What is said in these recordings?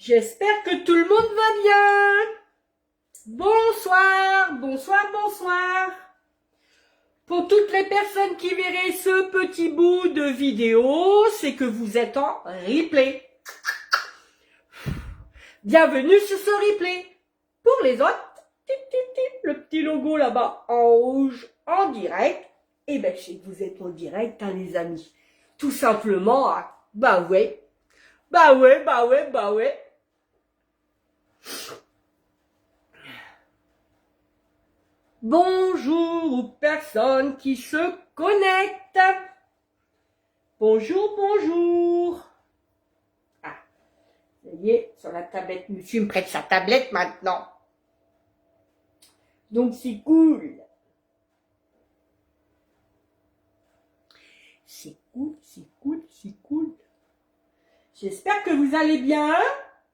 J'espère que tout le monde va bien. Bonsoir, bonsoir, bonsoir. Pour toutes les personnes qui verraient ce petit bout de vidéo, c'est que vous êtes en replay. Bienvenue sur ce replay. Pour les autres, le petit logo là-bas en rouge en direct. Eh ben, je sais que vous êtes en direct, hein, les amis. Tout simplement, hein. Bah ouais. Bah ouais, bah ouais, bah ouais. Bonjour aux personnes qui se connectent. Bonjour, bonjour. Ah, ça y est, sur la tablette, monsieur me prête sa tablette maintenant. Donc c'est cool. C'est cool, c'est cool, c'est cool. J'espère que vous allez bien.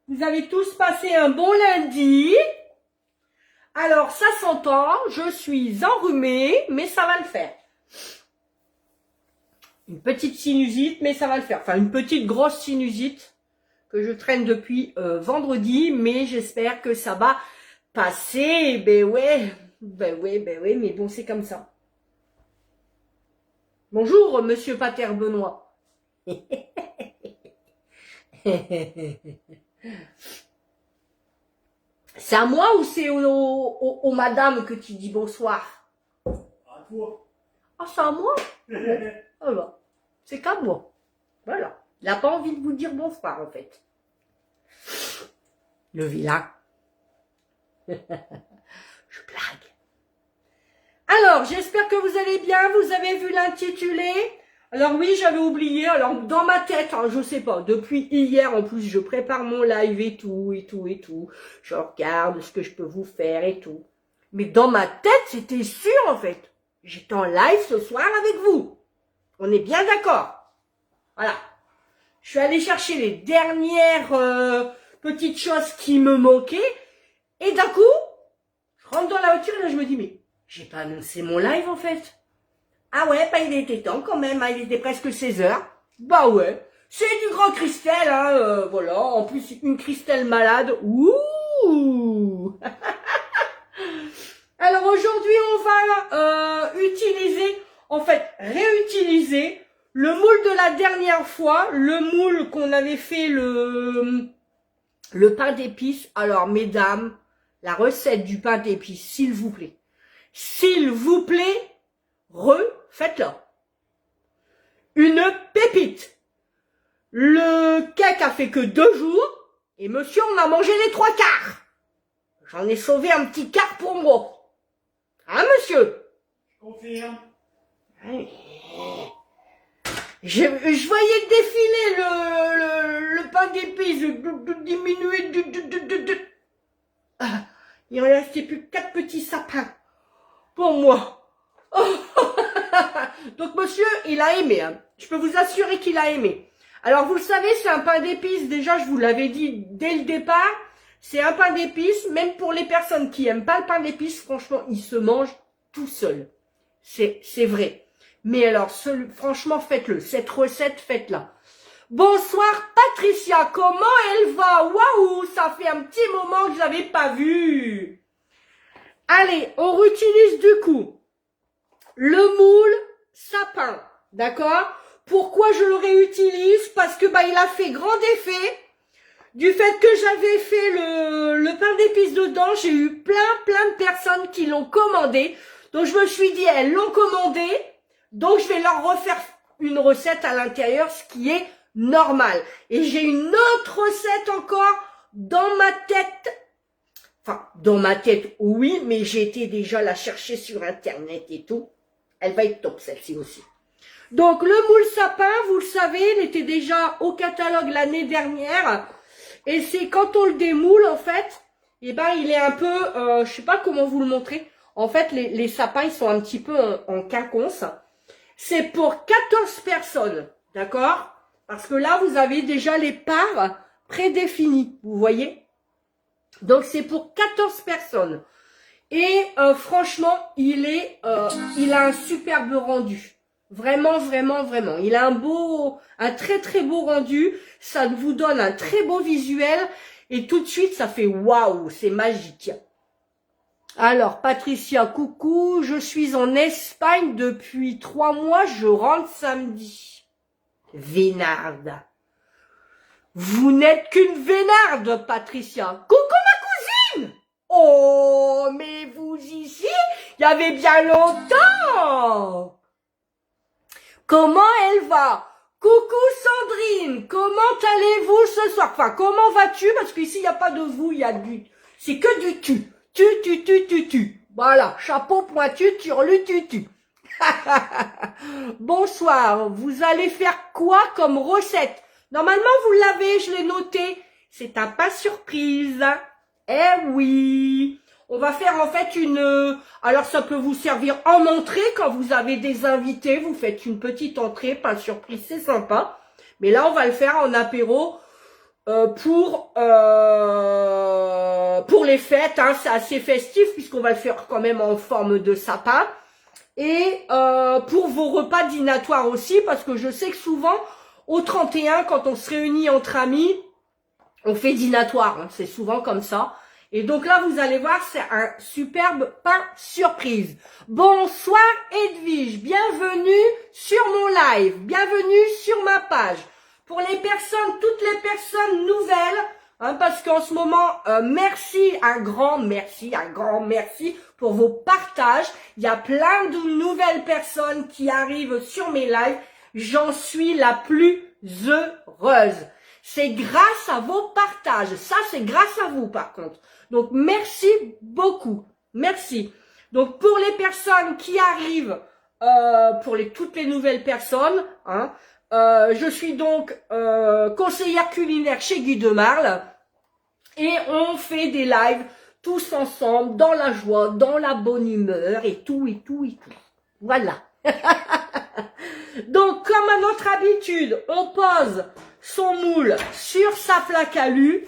Vous avez tous passé un bon lundi. Alors, ça s'entend, je suis enrhumée, mais ça va le faire. Une petite sinusite, mais ça va le faire. Enfin, une petite grosse sinusite que je traîne depuis vendredi, mais j'espère que ça va passer. Ben ouais, mais bon, c'est comme ça. Bonjour, monsieur Pater Benoît. C'est à moi ou c'est aux madames que tu dis bonsoir? À toi. Ah, c'est à moi? Voilà. C'est qu'à moi. Voilà. Il n'a pas envie de vous dire bonsoir, en fait. Le vilain. Je blague. Alors, j'espère que vous allez bien. Vous avez vu l'intitulé. Alors oui, j'avais oublié. Alors, dans ma tête, hein, je sais pas, depuis hier, en plus, je prépare mon live et tout. Je regarde ce que je peux vous faire et tout. Mais dans ma tête, c'était sûr, en fait. J'étais en live ce soir avec vous. On est bien d'accord. Voilà. Je suis allée chercher les dernières petites choses qui me manquaient. Et d'un coup, je rentre dans la voiture et là, je me dis, mais j'ai pas annoncé mon live, en fait. Ah ouais, bah il était temps quand même, hein, il était presque 16 heures. Bah ouais, c'est du grand Christelle, hein, voilà. En plus, une Christelle malade. Ouh. Alors aujourd'hui, on va utiliser, en fait, réutiliser le moule de la dernière fois, le moule qu'on avait fait le pain d'épices. Alors, mesdames, la recette du pain d'épices, s'il vous plaît. S'il vous plaît, refaites-la. Une pépite. Le cake a fait que 2 jours, et monsieur, on a mangé les 3 quarts. J'en ai sauvé un petit quart pour moi. Hein, monsieur? Je confirme. Je voyais défiler le pain d'épices, diminuer. Ah, il en restait plus que 4 petits sapins pour moi. Donc monsieur, il a aimé. Hein. Je peux vous assurer qu'il a aimé. Alors vous le savez, c'est un pain d'épices. Déjà, je vous l'avais dit dès le départ. C'est un pain d'épices. Même pour les personnes qui aiment pas le pain d'épices, franchement, il se mange tout seul. C'est vrai. Mais alors, franchement, faites-le. Cette recette, faites-la. Bonsoir Patricia, comment elle va? Waouh, ça fait un petit moment que je l'avais pas vue. Allez, on réutilise du coup le moule sapin, d'accord? Pourquoi je le réutilise? Parce que bah il a fait grand effet. Du fait que j'avais fait le pain d'épices dedans, j'ai eu plein de personnes qui l'ont commandé. Donc je me suis dit, elles l'ont commandé, donc je vais leur refaire une recette à l'intérieur, ce qui est normal. Et j'ai une autre recette encore dans ma tête. Enfin, dans ma tête, oui, mais j'ai été déjà la chercher sur Internet et tout. Elle va être top, celle-ci aussi. Donc, le moule sapin, vous le savez, il était déjà au catalogue l'année dernière. Et c'est quand on le démoule, en fait, eh ben, il est un peu, je sais pas comment vous le montrer. En fait, les sapins, ils sont un petit peu en quinconce. C'est pour 14 personnes, d'accord? Parce que là, vous avez déjà les parts prédéfinies, vous voyez? Donc, c'est pour 14 personnes. Et franchement, il a un superbe rendu. Vraiment. Il a un très beau rendu. Ça vous donne un très beau visuel. Et tout de suite, ça fait waouh, c'est magique. Alors, Patricia, coucou, je suis en Espagne depuis 3 mois, je rentre samedi. Vénarde. Vous n'êtes qu'une vénarde, Patricia. Coucou ma cousine. Oh, mais vous ici, il y avait bien longtemps. Comment elle va? Coucou Sandrine, comment allez-vous ce soir? Enfin, comment vas-tu? Parce qu'ici, il n'y a pas de vous, il y a du... C'est que du tu. Tu. Voilà, chapeau pointu, turlututu. Bonsoir, vous allez faire quoi comme recette? Normalement, vous l'avez, je l'ai noté. C'est un pas surprise. Eh oui. On va faire en fait une... Alors, ça peut vous servir en entrée quand vous avez des invités. Vous faites une petite entrée, pas surprise, c'est sympa. Mais là, on va le faire en apéro pour les fêtes. Hein, c'est assez festif puisqu'on va le faire quand même en forme de sapin. Et pour vos repas dînatoires aussi, parce que je sais que souvent, au 31, quand on se réunit entre amis, on fait dînatoire. Hein, c'est souvent comme ça. Et donc là, vous allez voir, c'est un superbe pain surprise. Bonsoir Edwige, bienvenue sur mon live, bienvenue sur ma page. Pour les personnes, toutes les personnes nouvelles, hein, parce qu'en ce moment, merci, un grand merci pour vos partages. Il y a plein de nouvelles personnes qui arrivent sur mes lives. J'en suis la plus heureuse. C'est grâce à vos partages. Ça, c'est grâce à vous, par contre. Donc, merci beaucoup. Merci. Donc, pour les personnes qui arrivent, toutes les nouvelles personnes, hein, je suis donc conseillère culinaire chez Guy de Marle. Et on fait des lives tous ensemble, dans la joie, dans la bonne humeur, et tout. Voilà. Donc, comme à notre habitude, on pose son moule sur sa plaque à alu.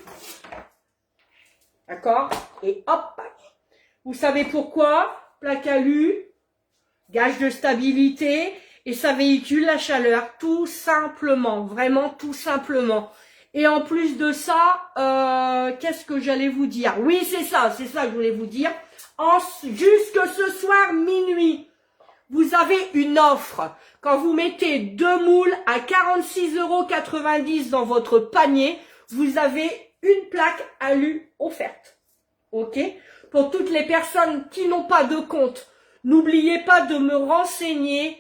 D'accord? Et hop. Vous savez pourquoi? Plaque à alu, gage de stabilité, et ça véhicule la chaleur, tout simplement. Vraiment, tout simplement. Et en plus de ça, qu'est-ce que j'allais vous dire? Oui, c'est ça que je voulais vous dire. Jusque ce soir, minuit, vous avez une offre. Quand vous mettez 2 moules à 46,90 € dans votre panier, vous avez une plaque alu offerte. Ok? Pour toutes les personnes qui n'ont pas de compte, n'oubliez pas de me renseigner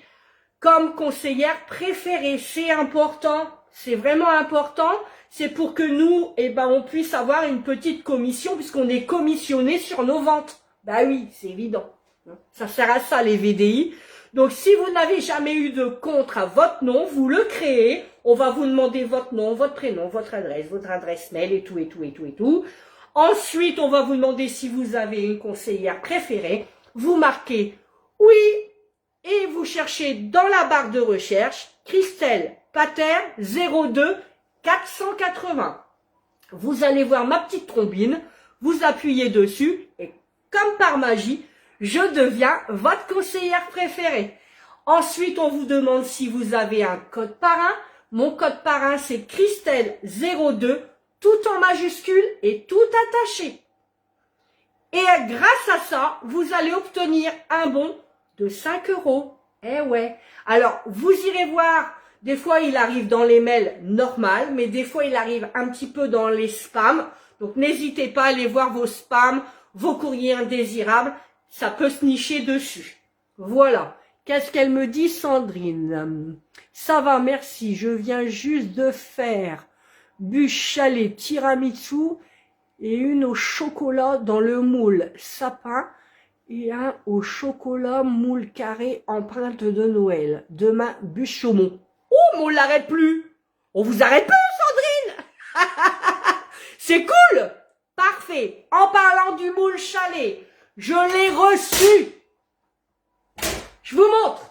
comme conseillère préférée. C'est important. C'est vraiment important. C'est pour que nous, on puisse avoir une petite commission puisqu'on est commissionné sur nos ventes. Bah oui, c'est évident. Ça sert à ça, les VDI. Donc, si vous n'avez jamais eu de compte à votre nom, vous le créez. On va vous demander votre nom, votre prénom, votre adresse mail et tout. Ensuite, on va vous demander si vous avez une conseillère préférée. Vous marquez oui et vous cherchez dans la barre de recherche Christelle Pater 02 480. Vous allez voir ma petite trombine, vous appuyez dessus et comme par magie, je deviens votre conseillère préférée. Ensuite, on vous demande si vous avez un code parrain. Mon code parrain, c'est Christelle 02, tout en majuscule et tout attaché. Et grâce à ça, vous allez obtenir un bon de 5 €. Eh ouais. Alors, vous irez voir, des fois, il arrive dans les mails normales, mais des fois, il arrive un petit peu dans les spams. Donc, n'hésitez pas à aller voir vos spams, vos courriers indésirables. Ça peut se nicher dessus. Voilà. Qu'est-ce qu'elle me dit, Sandrine? Ça va, merci. Je viens juste de faire bûche salée tiramisu et une au chocolat dans le moule sapin et un au chocolat moule carré empreinte de Noël. Demain, bûche saumon. Oh, mais on l'arrête plus. On vous arrête plus, Sandrine. C'est cool. Parfait. En parlant du moule chalet, je l'ai reçu. Je vous montre.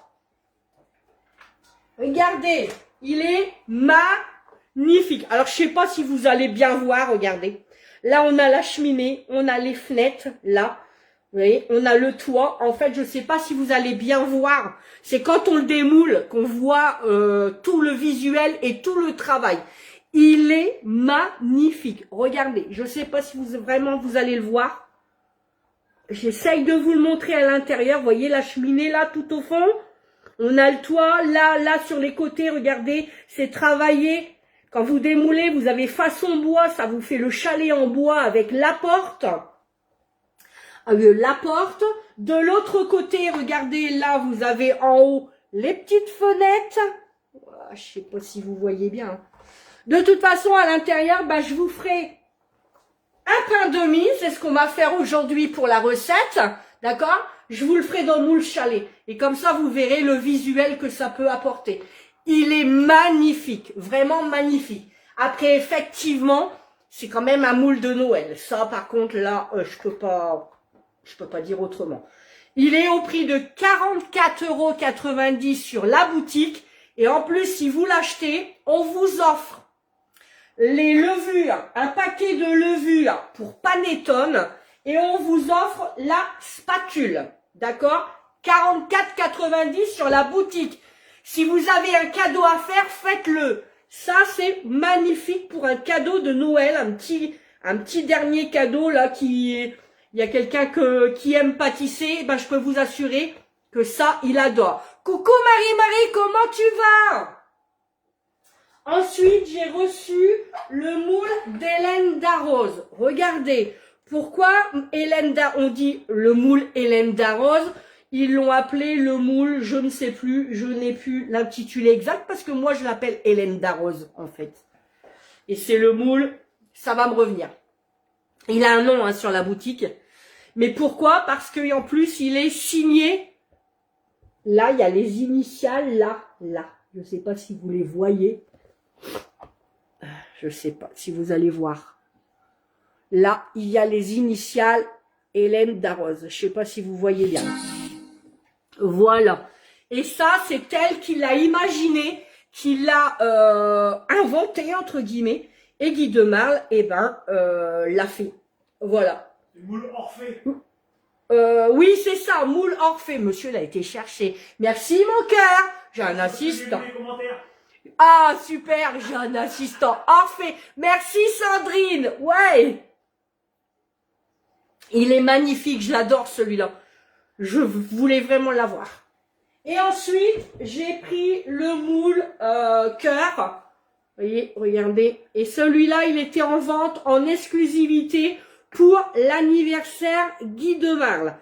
Regardez, il est magnifique. Alors, je sais pas si vous allez bien voir, regardez. Là, on a la cheminée, on a les fenêtres, là. Vous voyez, on a le toit. En fait, je sais pas si vous allez bien voir. C'est quand on le démoule qu'on voit tout le visuel et tout le travail. Il est magnifique. Regardez, je ne sais pas si vous allez le voir. J'essaye de vous le montrer à l'intérieur. Vous voyez la cheminée là tout au fond. On a le toit là sur les côtés. Regardez, c'est travaillé. Quand vous démoulez, vous avez façon bois. Ça vous fait le chalet en bois avec la porte. La porte. De l'autre côté, regardez là, vous avez en haut les petites fenêtres. Je ne sais pas si vous voyez bien. De toute façon, à l'intérieur, je vous ferai un pain de mie, c'est ce qu'on va faire aujourd'hui pour la recette, d'accord? Je vous le ferai dans le moule chalet. Et comme ça, vous verrez le visuel que ça peut apporter. Il est magnifique, vraiment magnifique. Après, effectivement, c'est quand même un moule de Noël. Ça, par contre, là, je peux pas dire autrement. Il est au prix de 44,90 € sur la boutique. Et en plus, si vous l'achetez, on vous offre les levures, un paquet de levures pour panettone et on vous offre la spatule, d'accord? 44,90 € sur la boutique. Si vous avez un cadeau à faire, faites-le. Ça, c'est magnifique pour un cadeau de Noël, un petit dernier cadeau là il y a quelqu'un qui aime pâtisser, je peux vous assurer que ça, il adore. Coucou Marie-Marie, comment tu vas? Ensuite, j'ai reçu le moule d'Hélène Darroze. Regardez, pourquoi on dit le moule Hélène Darroze? Ils l'ont appelé le moule, je ne sais plus, je n'ai plus l'intitulé exact parce que moi je l'appelle Hélène Darroze en fait. Et c'est le moule, ça va me revenir. Il a un nom sur la boutique. Mais pourquoi? Parce que en plus il est signé. Là, il y a les initiales là. Je ne sais pas si vous les voyez. Je ne sais pas si vous allez voir. Là, il y a les initiales Hélène Darroze. Je ne sais pas si vous voyez bien. Voilà. Et ça, c'est elle qui l'a imaginé, qui l'a inventé, entre guillemets. Et Guy de Marle, l'a fait. Voilà. Le moule Orphée. Oui, c'est ça, moule Orphée. Monsieur l'a été cherché. Merci, mon cœur. J'ai un assistant. Ah, super, j'ai un assistant Orphée. Merci, Sandrine. Ouais. Il est magnifique, je l'adore, celui-là. Je voulais vraiment l'avoir. Et ensuite, j'ai pris le moule cœur. Vous voyez, regardez. Et celui-là, il était en vente en exclusivité pour l'anniversaire Guy de Marle.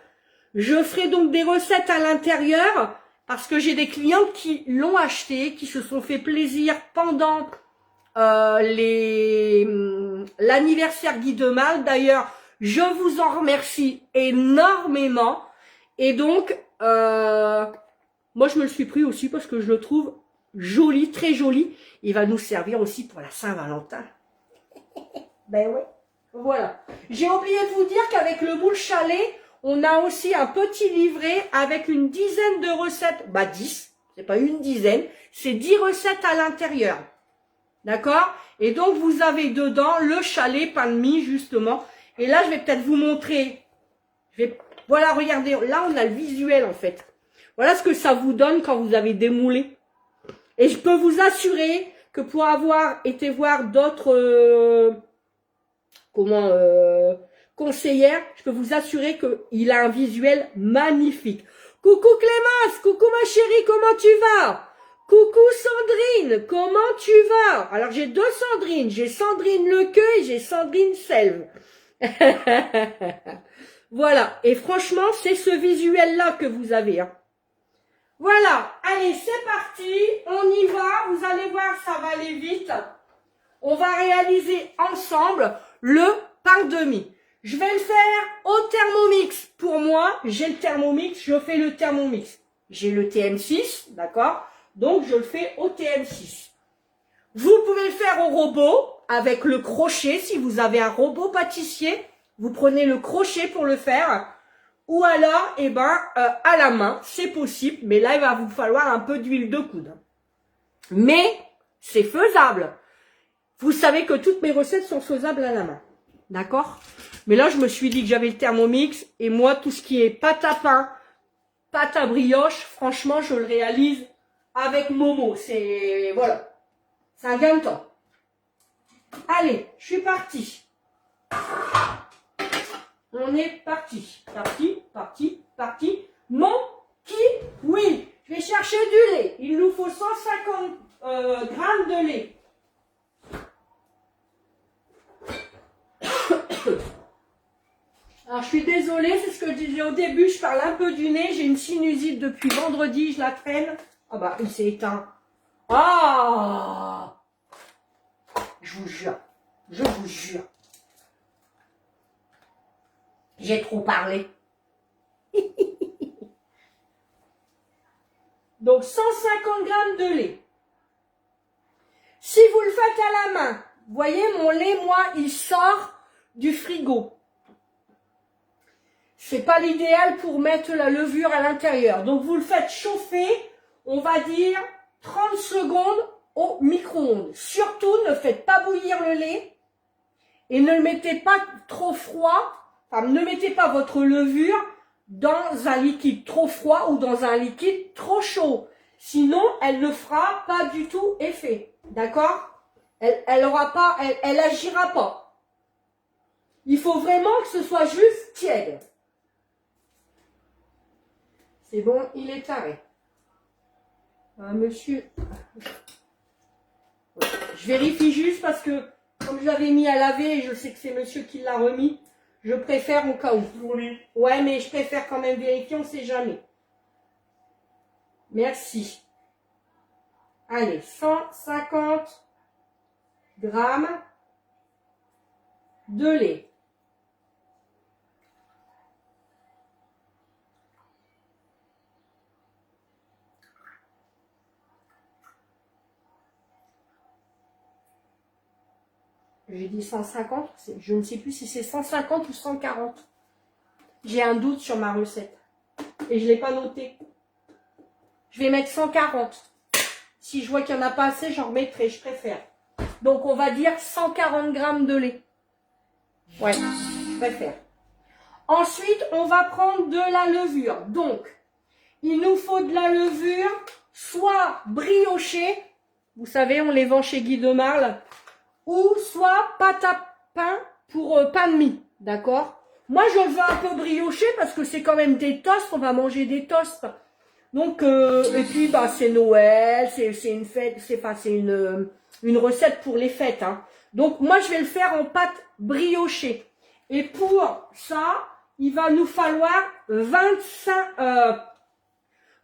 Je ferai donc des recettes à l'intérieur parce que j'ai des clients qui l'ont acheté, qui se sont fait plaisir pendant l'anniversaire Guy de Marle. D'ailleurs, je vous en remercie énormément. Et donc, moi, je me le suis pris aussi parce que je le trouve joli, très joli. Il va nous servir aussi pour la Saint-Valentin. Ben ouais. Voilà. J'ai oublié de vous dire qu'avec le moule chalet, on a aussi un petit livret avec une dizaine de recettes. 10, c'est pas une dizaine, c'est 10 recettes à l'intérieur. D'accord? Et donc, vous avez dedans le chalet pain de mie, justement. Et là, je vais peut-être vous montrer. Voilà, regardez, là, on a le visuel, en fait. Voilà ce que ça vous donne quand vous avez démoulé. Et je peux vous assurer que pour avoir été voir d'autres conseillères, je peux vous assurer qu'il a un visuel magnifique. Coucou Clémence, coucou ma chérie, comment tu vas? Coucou Sandrine, comment tu vas? Alors j'ai deux Sandrine, j'ai Sandrine Lequeux et j'ai Sandrine Selve. Voilà, et franchement, c'est ce visuel-là que vous avez. Hein. Voilà, allez, c'est parti, on y va, vous allez voir, ça va aller vite. On va réaliser ensemble le pain de mie. Je vais le faire au Thermomix. Pour moi, j'ai le Thermomix, je fais le Thermomix. J'ai le TM6, d'accord? Donc, je le fais au TM6. Vous pouvez le faire au robot, avec le crochet, si vous avez un robot pâtissier. Vous prenez le crochet pour le faire. Ou alors, à la main, c'est possible. Mais là, il va vous falloir un peu d'huile de coude. Mais, c'est faisable. Vous savez que toutes mes recettes sont faisables à la main. D'accord? Mais là, je me suis dit que j'avais le Thermomix. Et moi, tout ce qui est pâte à pain, pâte à brioche, franchement, je le réalise avec Momo. Voilà. C'est un gain de temps. Allez, je suis partie. On est parti. Parti. Mon kiwi. Je vais chercher du lait. Il nous faut 150 grammes de lait. Alors, je suis désolée, c'est ce que je disais au début, je parle un peu du nez. J'ai une sinusite depuis vendredi, je la traîne. Ah bah, il s'est éteint. Ah! Je vous jure. J'ai trop parlé. Donc 150 grammes de lait. Si vous le faites à la main, vous voyez mon lait, moi, il sort du frigo. C'est pas l'idéal pour mettre la levure à l'intérieur. Donc vous le faites chauffer, on va dire 30 secondes au micro-ondes. Surtout, ne faites pas bouillir le lait et ne le mettez pas trop froid. Enfin, ne mettez pas votre levure dans un liquide trop froid ou dans un liquide trop chaud. Sinon, elle ne fera pas du tout effet. D'accord? Elle aura pas, elle agira pas. Il faut vraiment que ce soit juste tiède. C'est bon, il est taré. Monsieur. Je vérifie juste parce que, comme je l'avais mis à laver, et je sais que c'est monsieur qui l'a remis, je préfère au cas où. Ouais, mais je préfère quand même vérifier, on ne sait jamais. Merci. Allez, 150 grammes de lait. J'ai dit 150, je ne sais plus si c'est 150 ou 140. J'ai un doute sur ma recette. Et je ne l'ai pas noté. Je vais mettre 140. Si je vois qu'il n'y en a pas assez, j'en remettrai, je préfère. Donc on va dire 140 grammes de lait. Ouais, je préfère. Ensuite, on va prendre de la levure. Donc, il nous faut de la levure, soit briochée, vous savez, on les vend chez Guy de Marle, ou soit pâte à pain pour pain de mie, d'accord? Moi, je le veux un peu brioché parce que c'est quand même des toasts, on va manger des toasts. Donc, et puis, bah, c'est Noël, c'est une fête, c'est une recette pour les fêtes, hein. Donc, moi, je vais le faire en pâte briochée. Et pour ça, il va nous falloir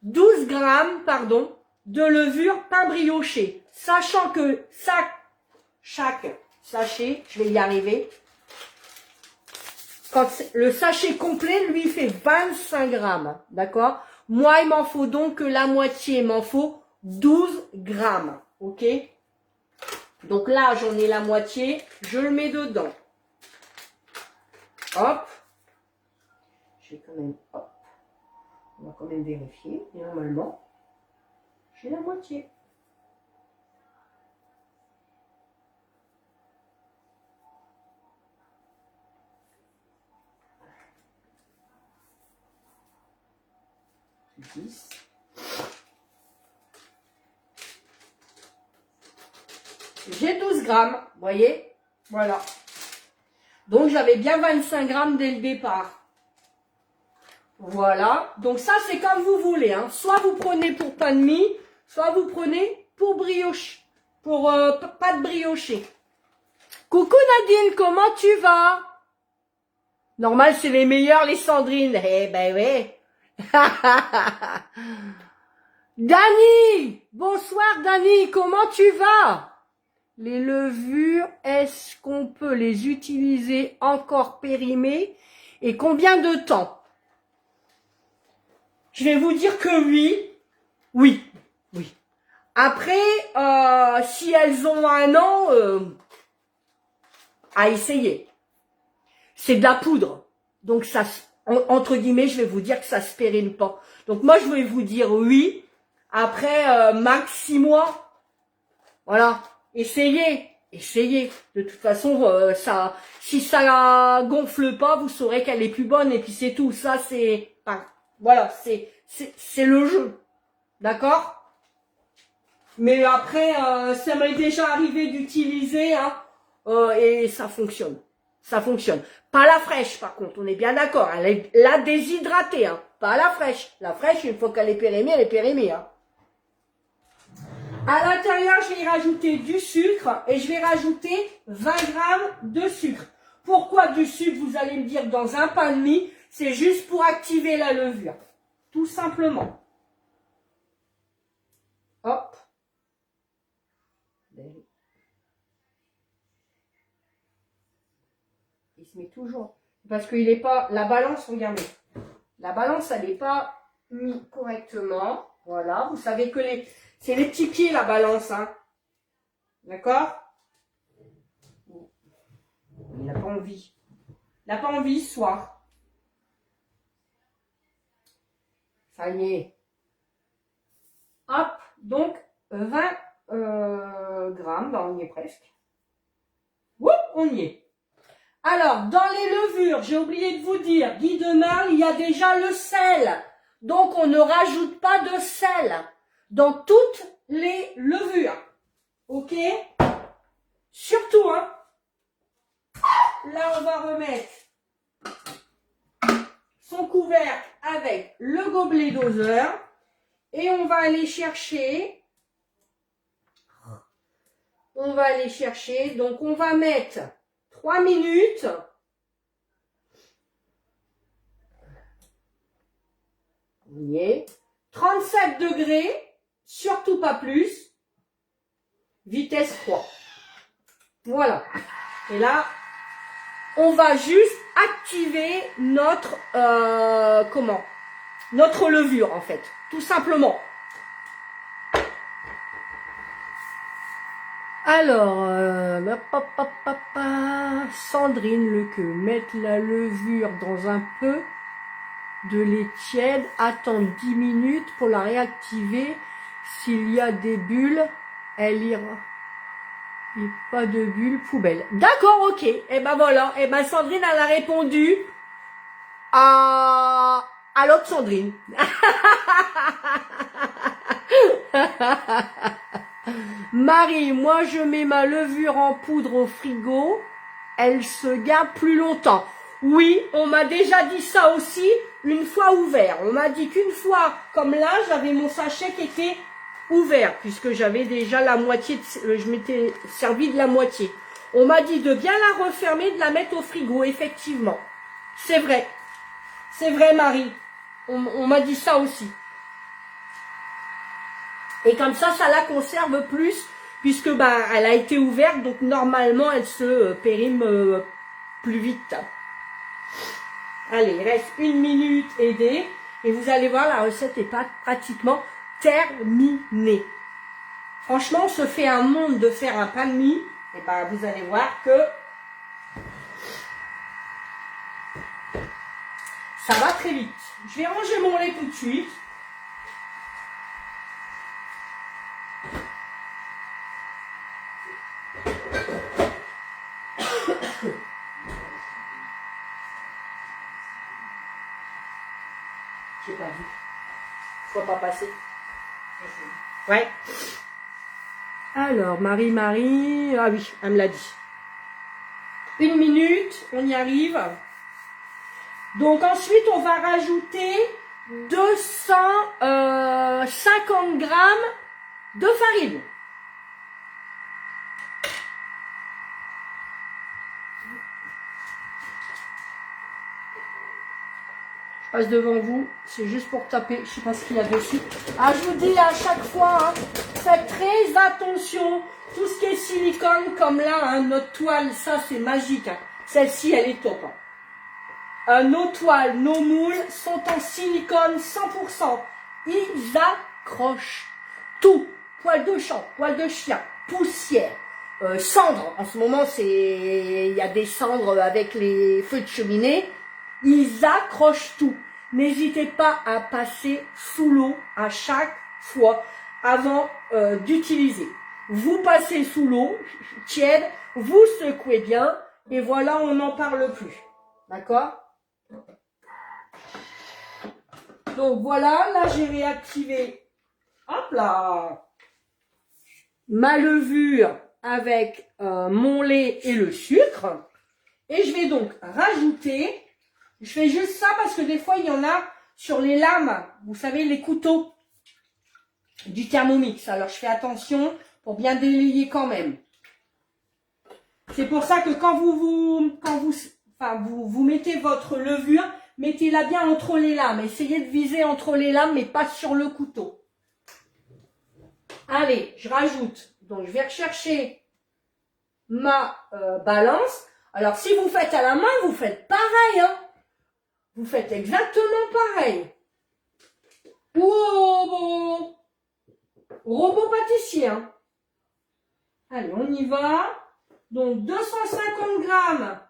12 grammes, pardon, de levure pain brioché. Sachant que chaque sachet, je vais y arriver, quand le sachet complet, lui, fait 25 grammes, d'accord? Moi, il m'en faut donc la moitié, il m'en faut 12 grammes, ok? Donc là, j'en ai la moitié, je le mets dedans. Hop. Je vais quand même, hop. On va quand même vérifier, et normalement, j'ai la moitié. J'ai 12 grammes, vous voyez? Voilà. Donc, j'avais bien 25 grammes dès le départ. Voilà. Donc, ça, c'est comme vous voulez, hein. Soit vous prenez pour pain de mie, soit vous prenez pour brioche, pour pâte briochée. Coucou Nadine, comment tu vas? Normal, c'est les meilleurs, les Sandrine. Eh ben ouais. Dani, bonsoir Dani, comment tu vas? Les levures, est-ce qu'on peut les utiliser encore périmées et combien de temps? Je vais vous dire que oui. Oui. Après, si elles ont 1 an, à essayer. C'est de la poudre. Donc ça, entre guillemets, je vais vous dire que ça se périme pas. Donc moi, je vais vous dire oui. Après, max 6 mois. Voilà. Essayez. De toute façon, si ça gonfle pas, vous saurez qu'elle est plus bonne. Et puis c'est tout. Ça, c'est, enfin, voilà, c'est le jeu. D'accord? Mais après, ça m'est déjà arrivé d'utiliser, hein, et ça fonctionne. Ça fonctionne. Pas la fraîche, par contre, on est bien d'accord. Hein, la déshydratée, hein, pas la fraîche. La fraîche, une fois qu'elle est périmée, elle est périmée. Hein. À l'intérieur, je vais y rajouter du sucre et je vais rajouter 20 grammes de sucre. Pourquoi du sucre, vous allez me dire, dans un pain de mie? C'est juste pour activer la levure. Tout simplement. Hop. Il se met toujours. Parce qu'il n'est pas... La balance, regardez. La balance, elle n'est pas mise correctement. Voilà. Vous savez que c'est les petits pieds, la balance. Hein. D'accord? Il n'a pas envie. Il n'a pas envie ce soir. Ça y est. Hop. Donc, 20 grammes. Ben, on y est presque. Ouh, on y est. Alors, dans les levures, j'ai oublié de vous dire, Guy de Marle, il y a déjà le sel. Donc, on ne rajoute pas de sel dans toutes les levures. Ok? Surtout, hein. Là, on va remettre son couvercle avec le gobelet doseur. Et on va aller chercher. Donc, on va mettre 3 minutes. On y est. 37 degrés, surtout pas plus. Vitesse 3. Voilà. Et là, on va juste activer notre notre levure en fait, tout simplement. Alors, Sandrine Lequeux, mettre la levure dans un peu de lait tiède, attendre 10 minutes pour la réactiver. S'il y a des bulles, elle ira. Et pas de bulles, poubelle. D'accord, ok. Et ben voilà. Et ben Sandrine, elle a répondu à l'autre Sandrine. Marie, moi je mets ma levure en poudre au frigo, elle se garde plus longtemps. Oui, on m'a déjà dit ça aussi une fois ouvert. On m'a dit qu'une fois, comme là, j'avais mon sachet qui était ouvert, puisque j'avais déjà la moitié, je m'étais servi de la moitié. On m'a dit de bien la refermer, de la mettre au frigo, effectivement. C'est vrai. C'est vrai, Marie. On m'a dit ça aussi. Et comme ça la conserve plus, puisque bah elle a été ouverte, donc normalement elle se périme plus vite. Allez, il reste 1 minute aidée, et vous allez voir, la recette est pratiquement terminée. Franchement, on se fait un monde de faire un pain de mie, et ben vous allez voir que ça va très vite. Je vais ranger mon lait tout de suite. J'ai pas vu. Faut pas passer. Ouais. Alors, Marie. Ah oui, elle me l'a dit. 1 minute, on y arrive. Donc ensuite, on va rajouter 250 grammes de farine. Je passe devant vous, c'est juste pour taper, je sais pas ce qu'il y a dessus. Ah, je vous dis à chaque fois, hein, faites très attention. Tout ce qui est silicone, comme là, hein, notre toile, ça c'est magique. Hein. Celle-ci, elle est top. Hein. Nos toiles, nos moules sont en silicone 100%. Ils accrochent tout. Poil de chat, poil de chien, poussière, cendres. En ce moment, il y a des cendres avec les feux de cheminée. Ils accrochent tout. N'hésitez pas à passer sous l'eau à chaque fois avant d'utiliser. Vous passez sous l'eau tiède, vous secouez bien et voilà, on n'en parle plus. D'accord? Donc voilà, là j'ai réactivé, hop là, ma levure avec mon lait et le sucre. Et je vais donc rajouter, je fais juste ça parce que des fois il y en a sur les lames, vous savez les couteaux du Thermomix. Alors je fais attention pour bien délayer quand même. C'est pour ça que quand vous mettez votre levure, mettez-la bien entre les lames. Essayez de viser entre les lames, mais pas sur le couteau. Allez, je rajoute. Donc, je vais rechercher ma balance. Alors, si vous faites à la main, vous faites pareil. Hein. Vous faites exactement pareil. Ou au robot pâtissier. Hein. Allez, on y va. Donc, 250 grammes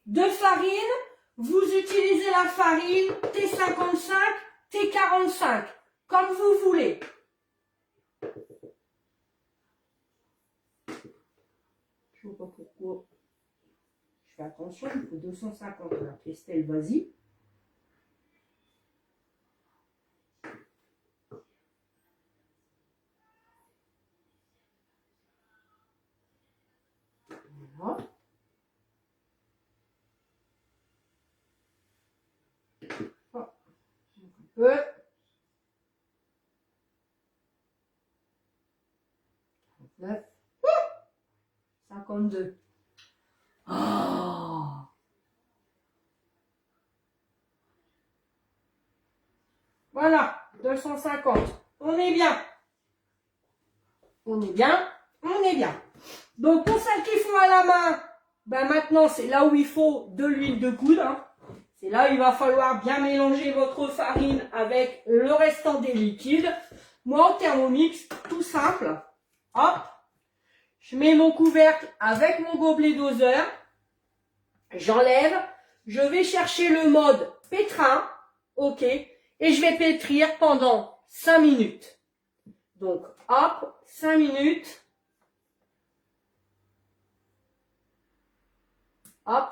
de farine. Vous utilisez la farine T55, T45, comme vous voulez. Je ne sais pas pourquoi. Je fais attention, il faut 250. Alors, Estelle, vas-y. Voilà. Oh. Un peu. 39. 52. Oh. Voilà, 250. On est bien. On est bien. On est bien. Donc, pour celles qui font à la main, ben maintenant, c'est là où il faut de l'huile de coude. Hein. C'est là où il va falloir bien mélanger votre farine avec le restant des liquides. Moi, en Thermomix, tout simple. Hop. Je mets mon couvercle avec mon gobelet doseur. J'enlève. Je vais chercher le mode pétrin. OK. Et je vais pétrir pendant 5 minutes. Donc, hop, 5 minutes. Hop.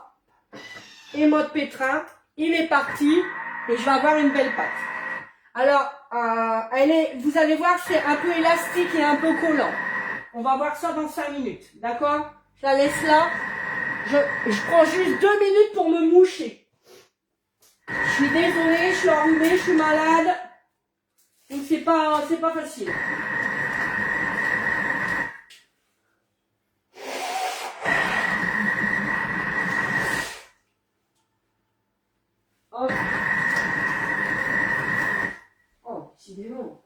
Et mode pétrin, il est parti. Et je vais avoir une belle pâte. Alors, vous allez voir, c'est un peu élastique et un peu collant. On va voir ça dans 5 minutes. D'accord? Je la laisse là. Je prends juste 2 minutes pour me moucher. Je suis désolée, je suis enrhumée, je suis malade. Donc c'est pas facile. Hop. Oh, décidément.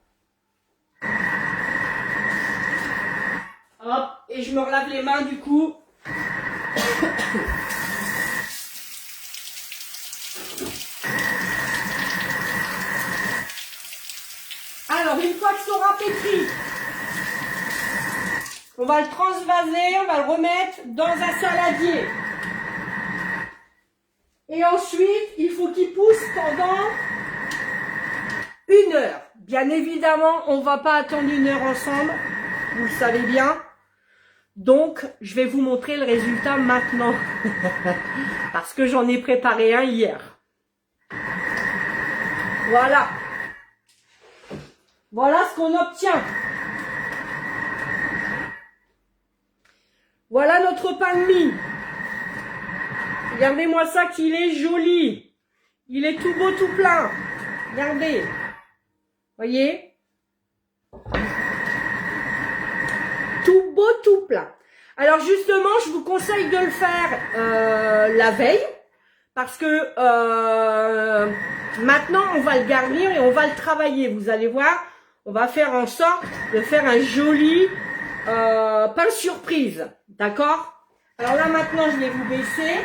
Hop, et je me relave les mains du coup. Alors, une fois que ça aura pétri, on va le transvaser, on va le remettre dans un saladier. Et ensuite, il faut qu'il pousse pendant 1 heure. Bien évidemment, on ne va pas attendre 1 heure ensemble, vous le savez bien. Donc, je vais vous montrer le résultat maintenant. Parce que j'en ai préparé un hier. Voilà. Voilà ce qu'on obtient. Voilà notre pain de mie. Regardez-moi ça qu'il est joli. Il est tout beau, tout plein. Regardez. Voyez? Tout beau, tout plein. Alors justement, je vous conseille de le faire la veille. Parce que maintenant, on va le garnir et on va le travailler. Vous allez voir, on va faire en sorte de faire un joli pain surprise. D'accord? Alors là, maintenant, je vais vous baisser.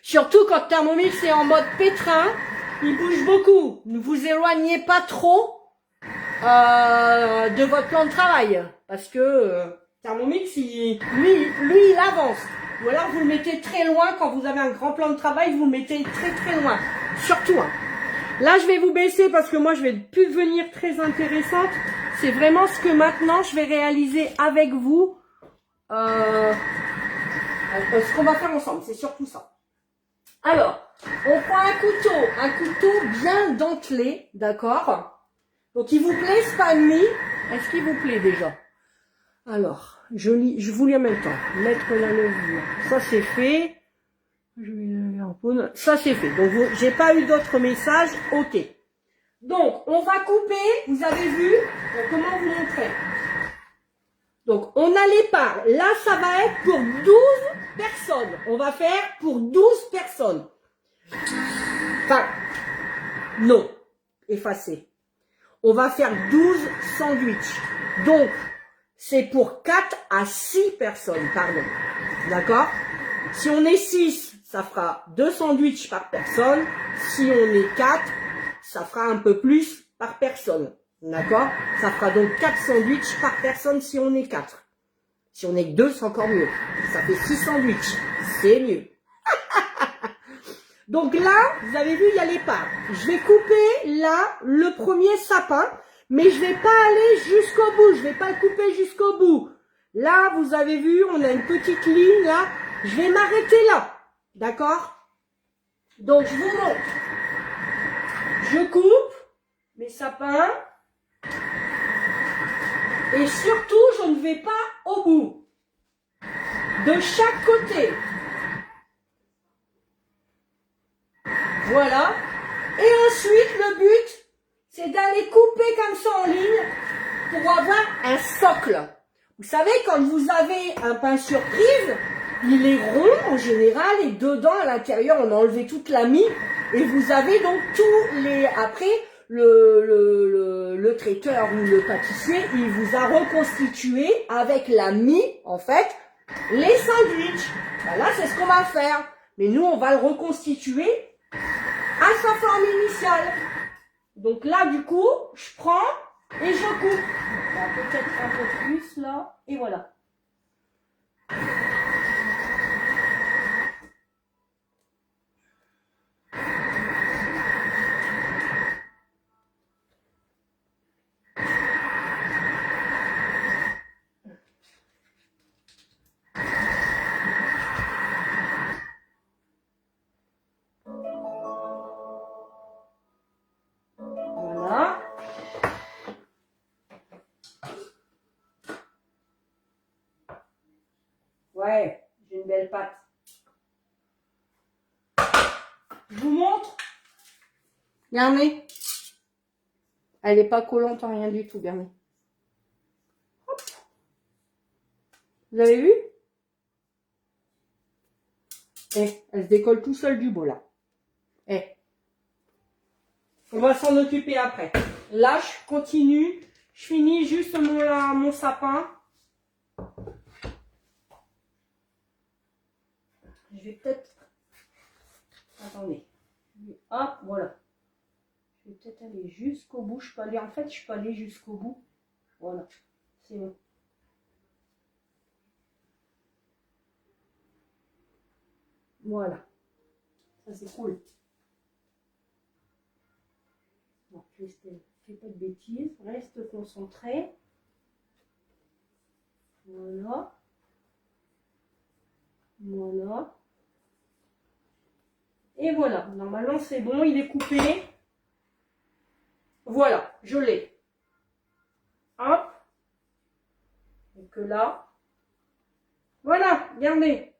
Surtout quand Thermomix est en mode pétrin, il bouge beaucoup. Ne vous éloignez pas trop de votre plan de travail. Parce que Thermomix, lui, il avance. Ou alors vous le mettez très loin. Quand vous avez un grand plan de travail, vous le mettez très très loin. Surtout. Hein. Là, je vais vous baisser parce que moi, je vais plus devenir très intéressante. C'est vraiment ce que maintenant, je vais réaliser avec vous. Ce qu'on va faire ensemble. C'est surtout ça. Alors, on prend un couteau bien dentelé. D'accord? Donc, il vous plaît ce pain de mie. Est-ce qu'il vous plaît déjà? Alors, je vous lis en même temps. Mettre la levure. Ça, c'est fait. Je vais le en poudre. Ça, c'est fait. Donc, j'ai pas eu d'autres messages. OK. Donc, on va couper. Vous avez vu? Comment vous montrer? Donc, on a les parts. Là, ça va être pour 12 personnes. On va faire pour 12 personnes. Enfin, non. Effacé. On va faire 12 sandwichs. Donc, c'est pour 4 à 6 personnes, pardon. D'accord? Si on est 6, ça fera 2 sandwichs par personne. Si on est 4, ça fera un peu plus par personne. D'accord? Ça fera donc 4 sandwichs par personne si on est 4. Si on est que 2, c'est encore mieux. Ça fait 6 sandwichs. C'est mieux. Donc là, vous avez vu, il y a les parts. Je vais couper là le premier sapin, mais je vais pas aller jusqu'au bout. Je vais pas le couper jusqu'au bout. Là, vous avez vu, on a une petite ligne là. Je vais m'arrêter là. D'accord? Donc, je vous montre. Je coupe mes sapins. Et surtout, je ne vais pas au bout. De chaque côté. Voilà. Et ensuite, le but, c'est d'aller couper comme ça en ligne pour avoir un socle. Vous savez, quand vous avez un pain surprise, il est rond en général et dedans, à l'intérieur, on a enlevé toute la mie et vous avez donc tous les... Après, le traiteur ou le pâtissier, il vous a reconstitué avec la mie, en fait, les sandwichs. Ben là, c'est ce qu'on va faire. Mais nous, on va le reconstituer à sa forme initiale. Donc là, du coup, je prends et je coupe. Là, peut-être un peu plus, là. Et voilà. Voilà. Ouais, j'ai une belle pâte. Je vous montre. Regardez. Elle n'est pas collante en rien du tout, regardez. Hop. Vous avez vu? Eh, elle se décolle tout seul du bol, là. Eh. On va s'en occuper après. Là, je continue. Je finis juste mon sapin. Je vais peut-être... Attendez. Hop, voilà. Je vais peut-être aller jusqu'au bout. Je peux aller... En fait, je peux aller jusqu'au bout. Voilà. C'est bon. Voilà. Ça, c'est cool. Bon, fais pas de bêtises. Reste concentré. Voilà. Voilà. Et voilà. Normalement, c'est bon. Il est coupé. Voilà. Je l'ai. Hop. Et que là. Voilà. Regardez.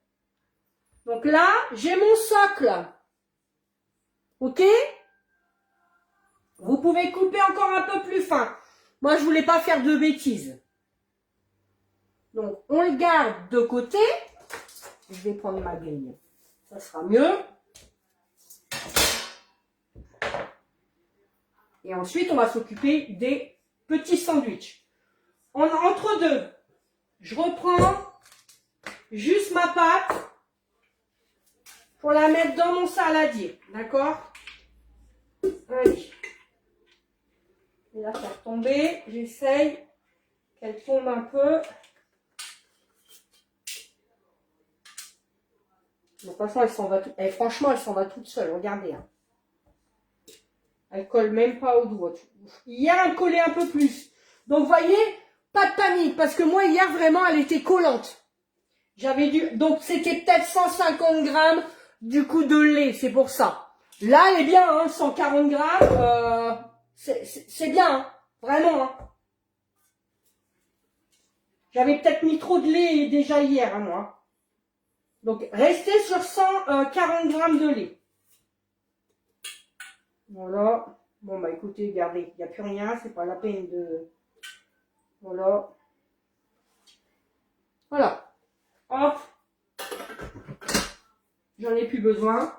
Donc là, j'ai mon socle. Ok? Vous pouvez couper encore un peu plus fin. Moi, je voulais pas faire de bêtises. Donc, on le garde de côté. Je vais prendre ma grille. Ça sera mieux. Et ensuite, on va s'occuper des petits sandwichs. Entre deux, je reprends juste ma pâte pour la mettre dans mon saladier. D'accord? Allez. Et là, faire tomber. J'essaye qu'elle tombe un peu. De toute façon, elle s'en va. Franchement, elle s'en va toute seule. Regardez. Hein. Elle colle même pas au doigt. Hier, elle collait un peu plus. Donc, vous voyez, pas de panique. Parce que moi, hier, vraiment, elle était collante. J'avais dû... Donc, c'était peut-être 150 grammes du coup de lait. C'est pour ça. Là, elle est bien, hein, 140 grammes. C'est bien, hein, vraiment. Hein. J'avais peut-être mis trop de lait déjà hier, hein, moi. Donc, restez sur 140 grammes de lait. Voilà. Bon, bah écoutez, regardez, il n'y a plus rien, c'est pas la peine de... Voilà. Voilà. Hop. J'en ai plus besoin.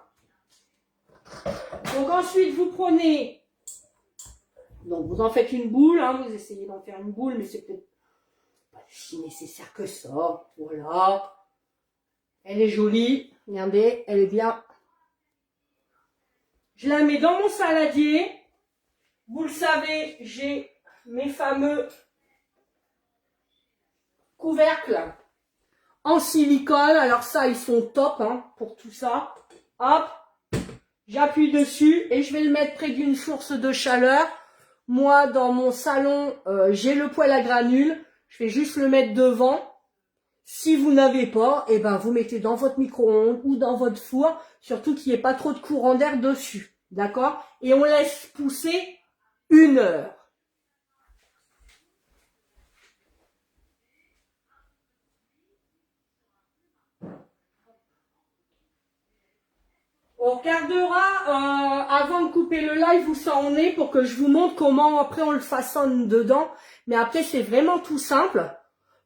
Donc ensuite, vous prenez... Donc, vous en faites une boule, hein, vous essayez d'en faire une boule, mais c'est peut-être pas si nécessaire que ça. Voilà. Elle est jolie. Regardez, elle est bien. Je la mets dans mon saladier. Vous le savez, j'ai mes fameux couvercles en silicone. Alors ça, ils sont top hein, pour tout ça. Hop, j'appuie dessus et je vais le mettre près d'une source de chaleur. Moi, dans mon salon, j'ai le poêle à granules. Je vais juste le mettre devant. Si vous n'avez pas, eh ben vous mettez dans votre micro-ondes ou dans votre four, surtout qu'il n'y ait pas trop de courant d'air dessus. D'accord? Et on laisse pousser 1 heure. On regardera avant de couper le live où ça en est pour que je vous montre comment après on le façonne dedans. Mais après c'est vraiment tout simple.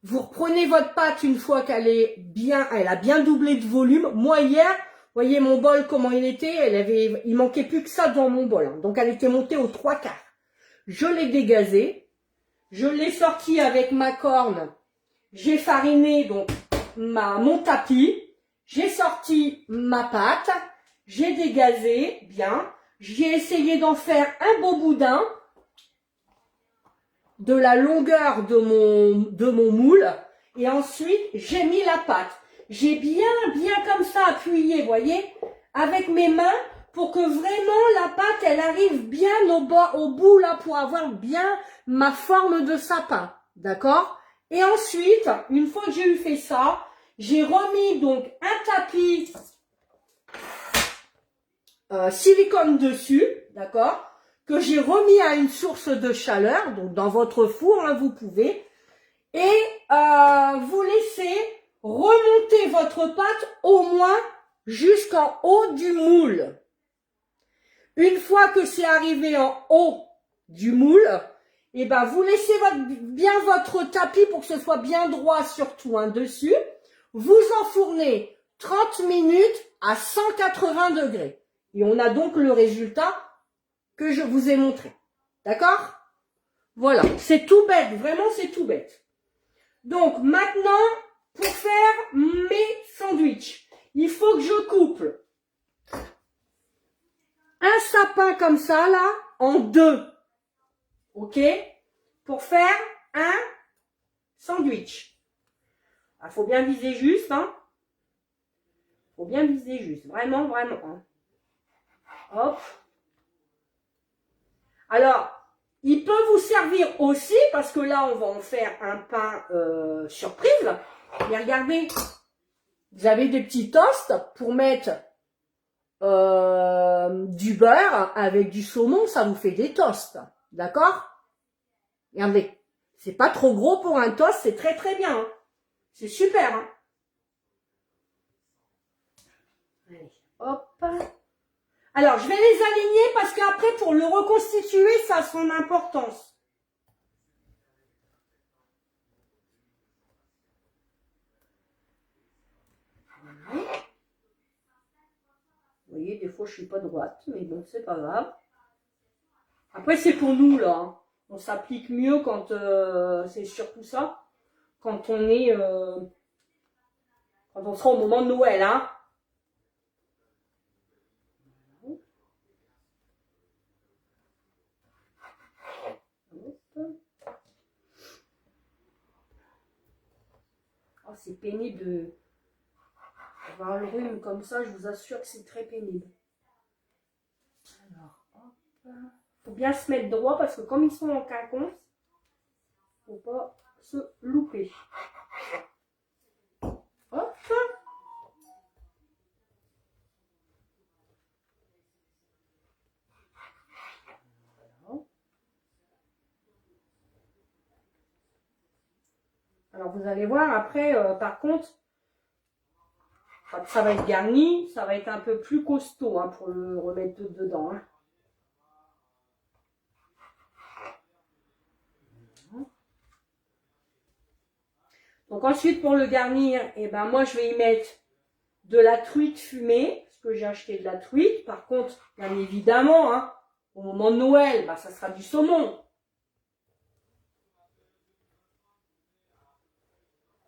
Vous reprenez votre pâte une fois qu'elle est bien, elle a bien doublé de volume. Moi hier, vous voyez mon bol comment il était, il manquait plus que ça dans mon bol. Hein. Donc elle était montée aux 3/4. Je l'ai dégazée, je l'ai sortie avec ma corne. J'ai fariné donc mon tapis. J'ai sorti ma pâte. J'ai dégazé, bien. J'ai essayé d'en faire un beau boudin de la longueur de mon moule. Et ensuite, j'ai mis la pâte. J'ai bien comme ça appuyé, voyez, avec mes mains pour que vraiment la pâte, elle arrive bien au bout là pour avoir bien ma forme de sapin. D'accord? Et ensuite, une fois que j'ai eu fait ça, j'ai remis donc un tapis silicone dessus, d'accord, que j'ai remis à une source de chaleur, donc dans votre four, hein, vous pouvez, et vous laissez remonter votre pâte au moins jusqu'en haut du moule. Une fois que c'est arrivé en haut du moule, et ben vous laissez bien votre tapis pour que ce soit bien droit surtout hein, dessus. Vous enfournez 30 minutes à 180 degrés. Et on a donc le résultat que je vous ai montré. D'accord? Voilà, c'est tout bête, vraiment c'est tout bête. Donc maintenant, pour faire mes sandwichs, il faut que je coupe un sapin comme ça, là, en 2. Ok? Pour faire un sandwich. Il faut bien viser juste, hein. Faut bien viser juste, vraiment, vraiment. Hein. Hop. Alors, il peut vous servir aussi, parce que là, on va en faire un pain surprise. Mais regardez, vous avez des petits toasts pour mettre du beurre avec du saumon, ça vous fait des toasts. D'accord? Regardez, c'est pas trop gros pour un toast, c'est très très bien. Hein. C'est super. Hein. Allez, hop. Alors, je vais les aligner parce qu'après, pour le reconstituer, ça a son importance. Vous voyez, des fois, je suis pas droite, mais bon, c'est pas grave. Après, c'est pour nous, là. Hein. On s'applique mieux quand c'est surtout ça. Quand on est... quand on sera au moment de Noël, hein. Oh, c'est pénible d'avoir le rhume comme ça, je vous assure que c'est très pénible. Alors, hop. Faut bien se mettre droit parce que comme ils sont en quinconce, faut pas se louper. Hop. Alors vous allez voir, après, par contre, quand ça va être garni, ça va être un peu plus costaud hein, pour le remettre dedans. Hein. Donc ensuite, pour le garnir, eh ben, moi, je vais y mettre de la truite fumée, parce que j'ai acheté de la truite. Par contre, bien évidemment, hein, au moment de Noël, bah, ça sera du saumon.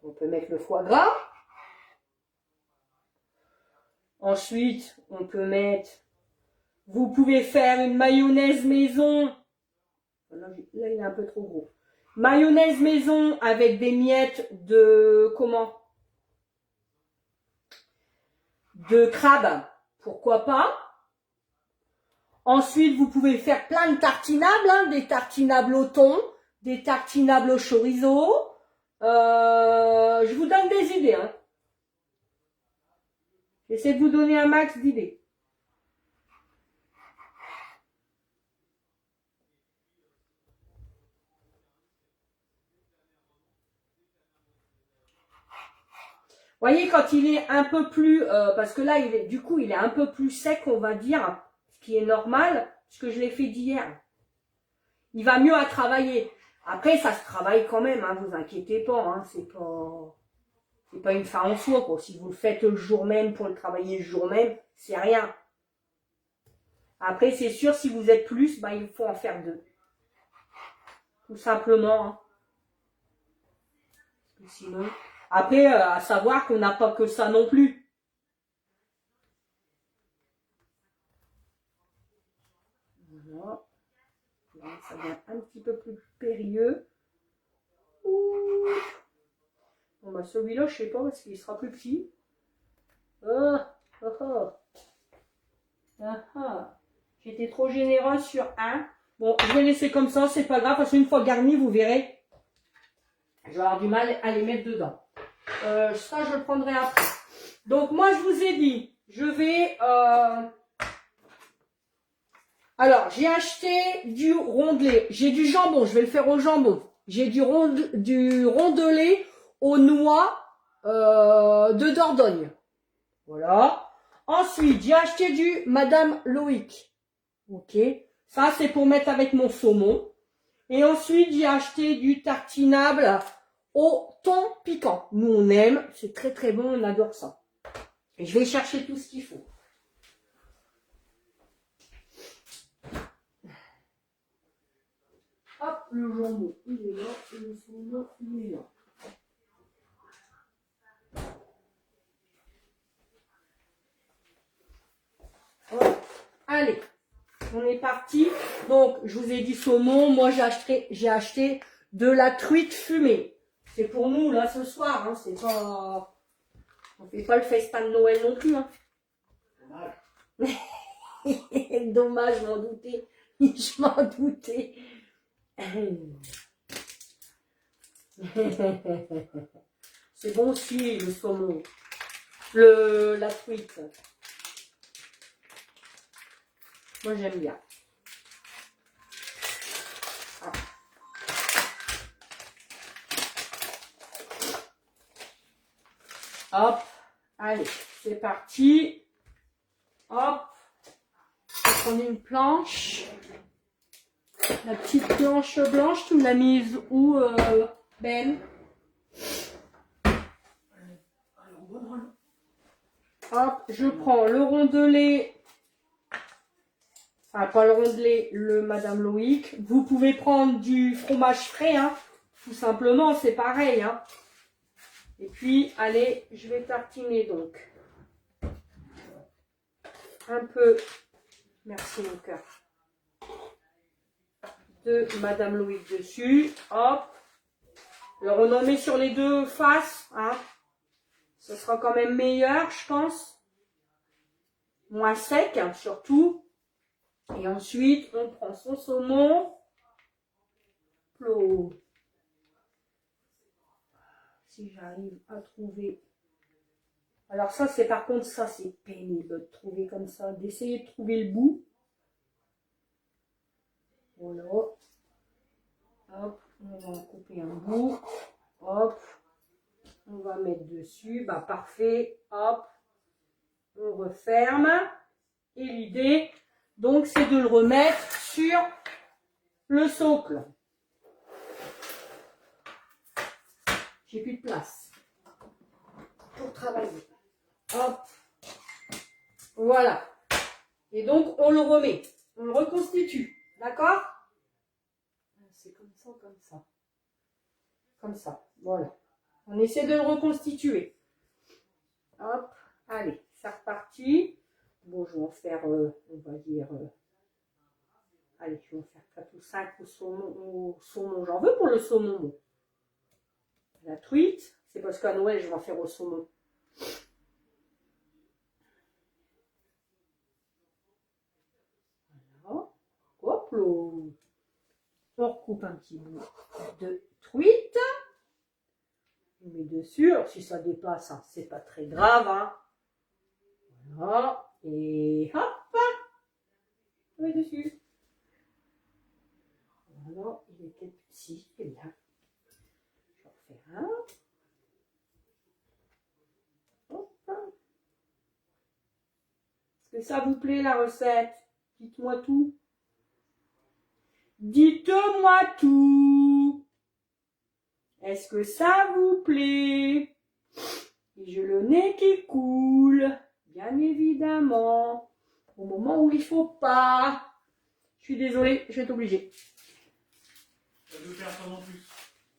On peut mettre le foie gras. Ensuite, on peut mettre... Vous pouvez faire une mayonnaise maison. Là, il est un peu trop gros. Mayonnaise maison avec des miettes de... Comment? De crabe. Pourquoi pas? Ensuite, vous pouvez faire plein de tartinables. Hein, des tartinables au thon, des tartinables au chorizo. Je vous donne des idées. Hein. J'essaie de vous donner un max d'idées. Vous voyez, quand il est un peu plus... parce que là, il est un peu plus sec, on va dire, ce qui est normal, puisque je l'ai fait d'hier. Il va mieux à travailler. Après, ça se travaille quand même, hein, vous inquiétez pas. Hein, c'est pas une fin en soi, quoi. Si vous le faites le jour même pour le travailler le jour même, c'est rien. Après, c'est sûr, si vous êtes plus, bah, il faut en faire 2. Tout simplement. Hein. Sinon... Après, à savoir qu'on n'a pas que ça non plus. Voilà. Là, ça devient un petit peu plus périlleux. Ouh. Bon, bah, celui-là, je sais pas, parce qu'il sera plus petit. J'étais trop généreuse sur un. Bon, je vais laisser comme ça, c'est pas grave, parce qu'une fois garni, vous verrez, je vais avoir du mal à les mettre dedans. Ça, je le prendrai après. Donc, moi, je vous ai dit, je vais... Alors, j'ai acheté du rondelet. J'ai du jambon, je vais le faire au jambon. J'ai du rondelet aux noix de Dordogne. Voilà. Ensuite, j'ai acheté du Madame Loïc. Ok. Ça, c'est pour mettre avec mon saumon. Et ensuite, j'ai acheté du tartinable au thon piquant. Nous, on aime. C'est très, très bon. On adore ça. Et je vais chercher tout ce qu'il faut. Hop, le jambon, il est là. Et le saumon, il est là. Voilà. Allez, on est parti. Donc, je vous ai dit saumon. Moi, j'ai acheté de la truite fumée. C'est pour nous, là, ce soir. Hein. C'est pas... On fait pas le festin de Noël non plus. Hein. Dommage. Dommage, je m'en doutais. Je m'en doutais. C'est bon aussi, le saumon. La truite. Moi, j'aime bien. Ah. Hop. Allez, c'est parti. Hop. Je vais prendre une planche. La petite planche blanche, tu me l'as mise où, Ben? Hop, je prends le rondelet. Enfin, pas le rondelet, le Madame Loïc. Vous pouvez prendre du fromage frais, hein. Tout simplement, c'est pareil, hein. Et puis, allez, je vais tartiner donc. Un peu, merci mon cœur, de Madame Loïc dessus. Hop. Alors, on en met sur les deux faces, hein. Ce sera quand même meilleur, je pense. Moins sec, hein, surtout. Et ensuite, on prend son saumon. Plot. Si j'arrive à trouver. Alors ça, c'est par contre, ça, c'est pénible de trouver comme ça. D'essayer de trouver le bout. Voilà. Hop, on va en couper un bout. Hop. mettre dessus. Bah, parfait. Hop. On referme. Et l'idée, donc, c'est de le remettre sur le socle. J'ai plus de place pour travailler. Hop. Voilà. Et donc, on le remet. On le reconstitue. D'accord? C'est comme ça, comme ça. Comme ça. Voilà. On essaie de le reconstituer. Hop. Allez, c'est reparti. Bon, je vais en faire, on va dire... allez, je vais en faire 4 ou 5 au saumon. J'en veux pour le saumon. La truite, c'est parce qu'à Noël, je vais en faire au saumon. Voilà. Hop là. On recoupe un petit bout de truite. On met dessus. Alors, si ça dépasse, hein, c'est pas très grave. Hein. Voilà. Et hop. On met dessus. Voilà. Il était petit. C'est bien. Je vais en refaire un. Hop. Est-ce que ça vous plaît la recette? Dites-moi tout. Dites-moi tout. Est-ce que ça vous plaît? Et j'ai le nez qui coule, bien évidemment, au moment où il faut pas. Je suis désolée, je vais être obligée. Il y a 2 personnes en plus.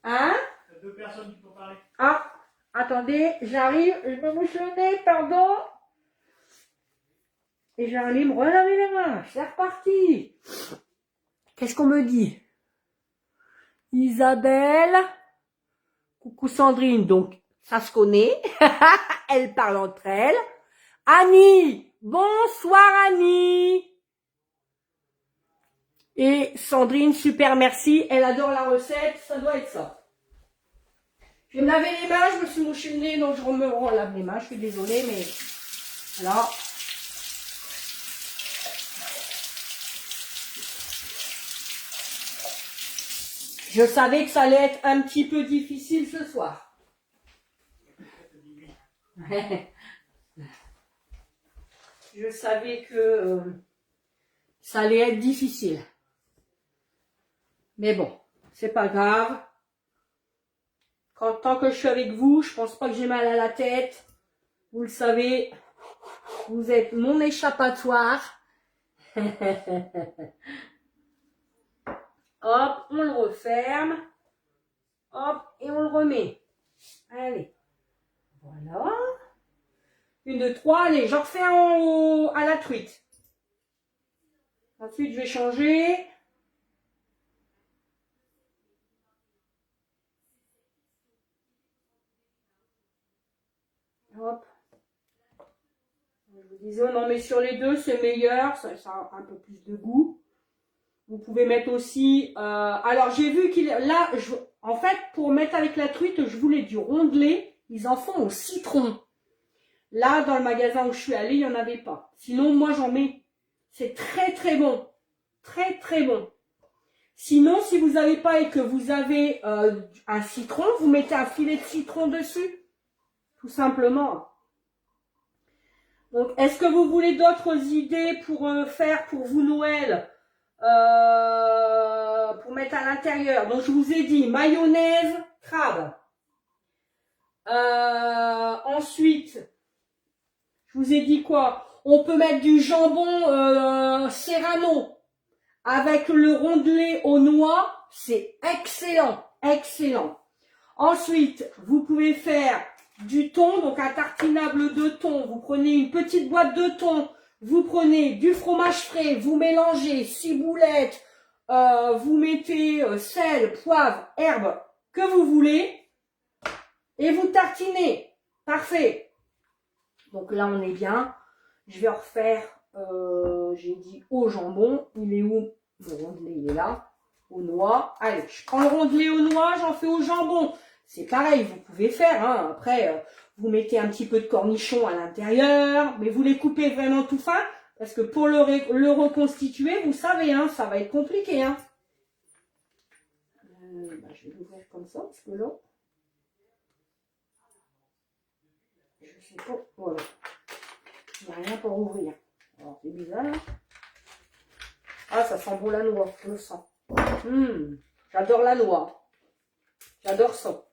Hein? Il y a 2 personnes qui peuvent parler. Ah, attendez, j'arrive, je me mouche le nez, pardon. Et je vais aller me relaver les mains. C'est reparti. Qu'est-ce qu'on me dit? Isabelle. Coucou Sandrine, donc ça se connaît. Elles parlent entre elles. Annie. Bonsoir Annie. Et Sandrine, super merci. Elle adore la recette. Ça doit être ça. Je vais me laver les mains. Je me suis mouché le nez, donc je me relave les mains. Je suis désolée, mais voilà. Je savais que ça allait être un petit peu difficile ce soir. Je savais que ça allait être difficile. Mais bon, c'est pas grave. Tant que je suis avec vous, je pense pas que j'ai mal à la tête. Vous le savez, vous êtes mon échappatoire. Hop, on le referme. Hop, et on le remet. Allez. Voilà. 1, 2, 3. Allez, j'en refais un à la truite. Ensuite, je vais changer. Hop. Je vous disais, on en met sur les deux, c'est meilleur. Ça a un peu plus de goût. Vous pouvez mettre aussi... alors, j'ai vu qu'il... Là, en fait, pour mettre avec la truite, je voulais du rondelet. Ils en font au citron. Là, dans le magasin où je suis allée, il n'y en avait pas. Sinon, moi, j'en mets. C'est très, très bon. Très, très bon. Sinon, si vous n'avez pas et que vous avez un citron, vous mettez un filet de citron dessus. Tout simplement. Donc, est-ce que vous voulez d'autres idées pour faire pour vous Noël pour mettre à l'intérieur? Donc, je vous ai dit mayonnaise, crabe. Ensuite, je vous ai dit quoi? On peut mettre du jambon serrano avec le rondelet aux noix. C'est excellent, excellent. Ensuite, vous pouvez faire du thon, donc un tartinable de thon. Vous prenez une petite boîte de thon, vous prenez du fromage frais, vous mélangez ciboulette, vous mettez sel, poivre, herbe, que vous voulez, et vous tartinez. Parfait. Donc là, on est bien. Je vais refaire, j'ai dit au jambon. Il est où? Le rondelet, il est là. Aux noix. Allez, je prends le rondelet aux noix, j'en fais au jambon. C'est pareil, vous pouvez faire. Hein. Après, vous mettez un petit peu de cornichons à l'intérieur, mais vous les coupez vraiment tout fin, parce que pour le reconstituer, vous savez, hein, ça va être compliqué. Hein. Je vais l'ouvrir comme ça, parce que là... c'est pas... Voilà. Il n'y a rien pour ouvrir. Alors, c'est bizarre. Hein. Ah, ça sent bon la noix, je le sens. J'adore la noix. J'adore ça.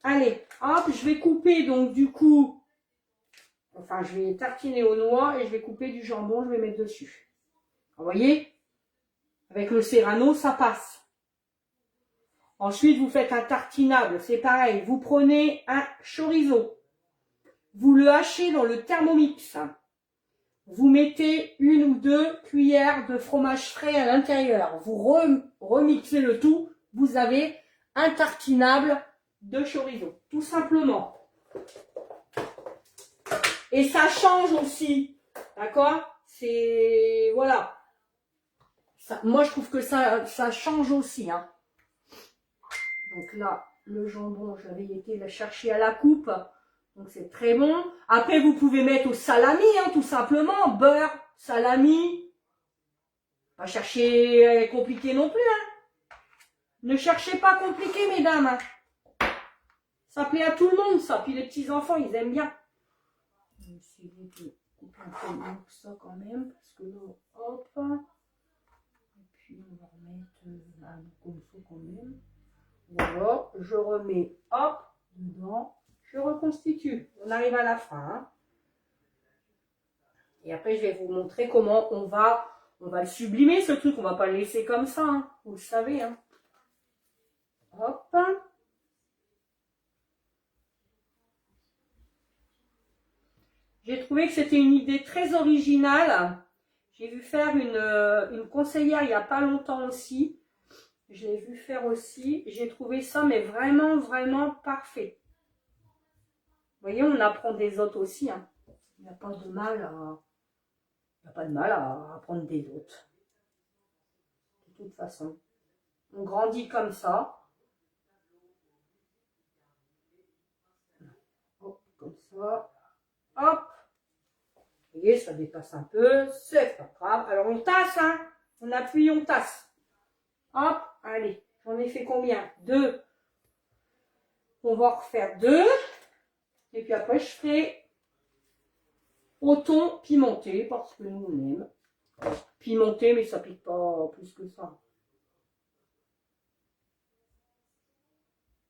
Allez, hop, je vais couper donc du coup... Enfin, je vais tartiner aux noix et je vais couper du jambon, je vais mettre dessus. Vous voyez? Avec le serrano, ça passe. Ensuite, vous faites un tartinable, c'est pareil. Vous prenez un chorizo. Vous le hachez dans le Thermomix. Vous mettez 1 ou 2 cuillères de fromage frais à l'intérieur. Vous remixez le tout. Vous avez un tartinable de chorizo. Tout simplement. Et ça change aussi. D'accord? C'est... Voilà. Ça, moi, je trouve que ça change aussi. Hein. Donc là, le jambon, j'avais été le chercher à la coupe. Donc c'est très bon. Après, vous pouvez mettre au salami, hein, tout simplement. Beurre, salami. Pas chercher compliqué non plus. Hein. Ne cherchez pas compliqué, mesdames. Hein. Ça plaît à tout le monde, ça. Puis les petits-enfants, ils aiment bien. Je vais essayer de couper un peu mieux que ça quand même. Parce que là, hop. Et puis, on va remettre un comme ça quand même. Voilà, je remets, hop, dedans, je reconstitue. On arrive à la fin. Hein. Et après, je vais vous montrer comment on va le sublimer, ce truc. On va pas le laisser comme ça, hein. Vous le savez. Hein. Hop. J'ai trouvé que c'était une idée très originale. J'ai vu faire une conseillère il n'y a pas longtemps aussi. Je l'ai vu faire aussi. J'ai trouvé ça, mais vraiment, vraiment parfait. Vous voyez, on apprend des autres aussi. Hein. Il n'y a pas de mal à apprendre des autres. De toute façon. On grandit comme ça. Hop, comme ça. Hop. Vous voyez, ça dépasse un peu. C'est pas grave. Alors, on tasse, hein. On appuie, on tasse. Hop. Allez, j'en ai fait combien? 2. On va en refaire 2. Et puis après, je ferai au thon pimenté, parce que nous, on aime. Pimenté, mais ça pique pas plus que ça.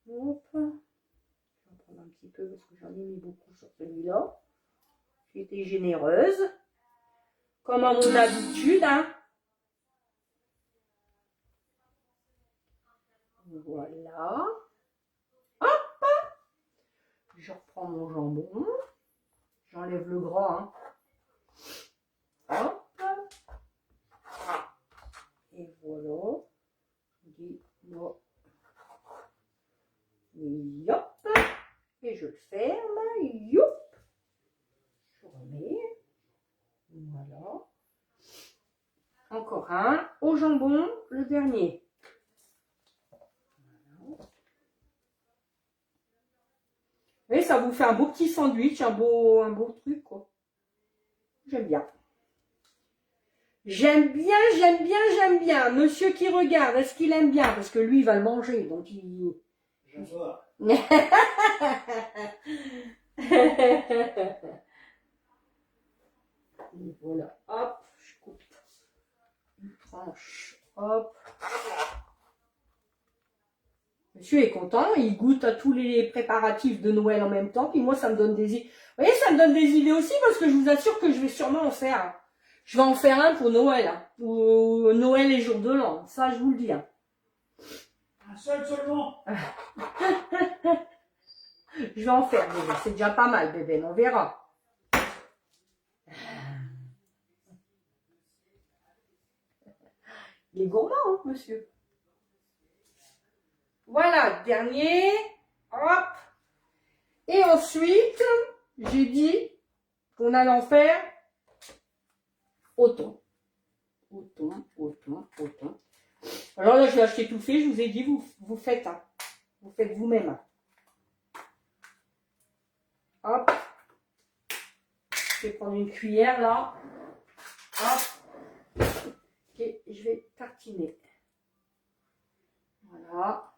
Hop. Je vais en prendre un petit peu, parce que j'en ai mis beaucoup sur celui-là. J'ai été généreuse. Comme à mon habitude, hein. Voilà. Hop. Je reprends mon jambon. J'enlève le gras. Hein. Hop. Et voilà. Dis-moi. Yop. Et je le ferme. Yop. Je remets. Voilà. Encore un. Au jambon, le dernier. Et ça vous fait un beau petit sandwich, un beau truc, quoi. J'aime bien. J'aime bien, j'aime bien, j'aime bien. Monsieur qui regarde, est-ce qu'il aime bien? Parce que lui, il va le manger, donc il... J'aime pas. Voilà, hop, je coupe une tranche, hop. Monsieur est content, il goûte à tous les préparatifs de Noël en même temps, puis moi ça me donne des idées. Vous voyez, ça me donne des idées aussi parce que je vous assure que je vais sûrement en faire. Je vais en faire un pour Noël, hein, ou Noël et jour de l'an, ça je vous le dis. Hein. Un seul seulement. Je vais en faire, bébé, c'est déjà pas mal, bébé, on verra. Il est gourmand, hein, monsieur. Voilà, dernier. Hop. Et ensuite, j'ai dit qu'on allait en faire au thon. Au thon, au thon, au thon. Alors là, je vais acheter tout fait. Je vous ai dit, vous faites. Hein. Vous faites vous-même. Hop. Je vais prendre une cuillère là. Hop. Et je vais tartiner. Voilà.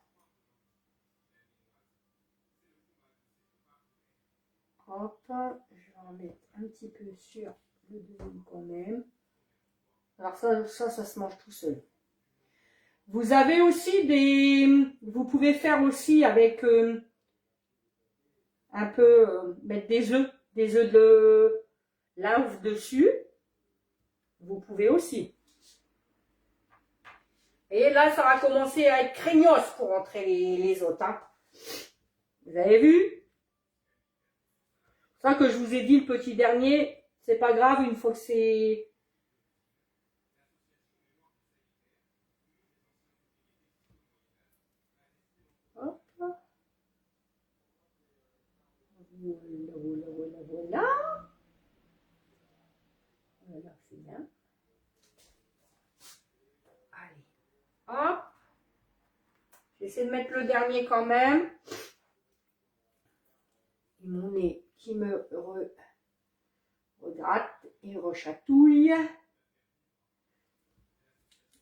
sapin. Je vais en mettre un petit peu sur le deuxième quand même. Alors ça se mange tout seul. Vous avez aussi vous pouvez faire aussi avec un peu, mettre des œufs de linge dessus. Vous pouvez aussi. Et là, ça va commencer à être craignos pour entrer les autres. Hein. Vous avez vu? C'est ça que je vous ai dit le petit dernier. C'est pas grave une fois que c'est... Hop. Voilà. Voilà, c'est bien. Allez. Hop. J'essaie de mettre le dernier quand même. Et mon nez qui me regratte et rechatouille.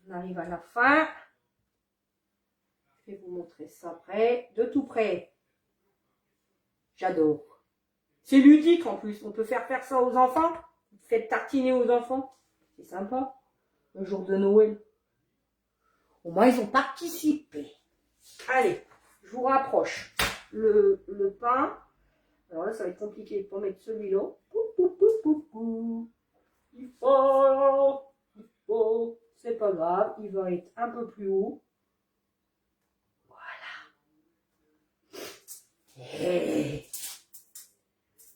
On arrive à la fin. Je vais vous montrer ça près, de tout près. J'adore. C'est ludique en plus. On peut faire ça aux enfants. Faites tartiner aux enfants. C'est sympa. Le jour de Noël. Au moins, ils ont participé. Allez, je vous rapproche. Le pain. Alors là, ça va être compliqué pour mettre celui-là. Il faut. C'est pas grave. Il va être un peu plus haut.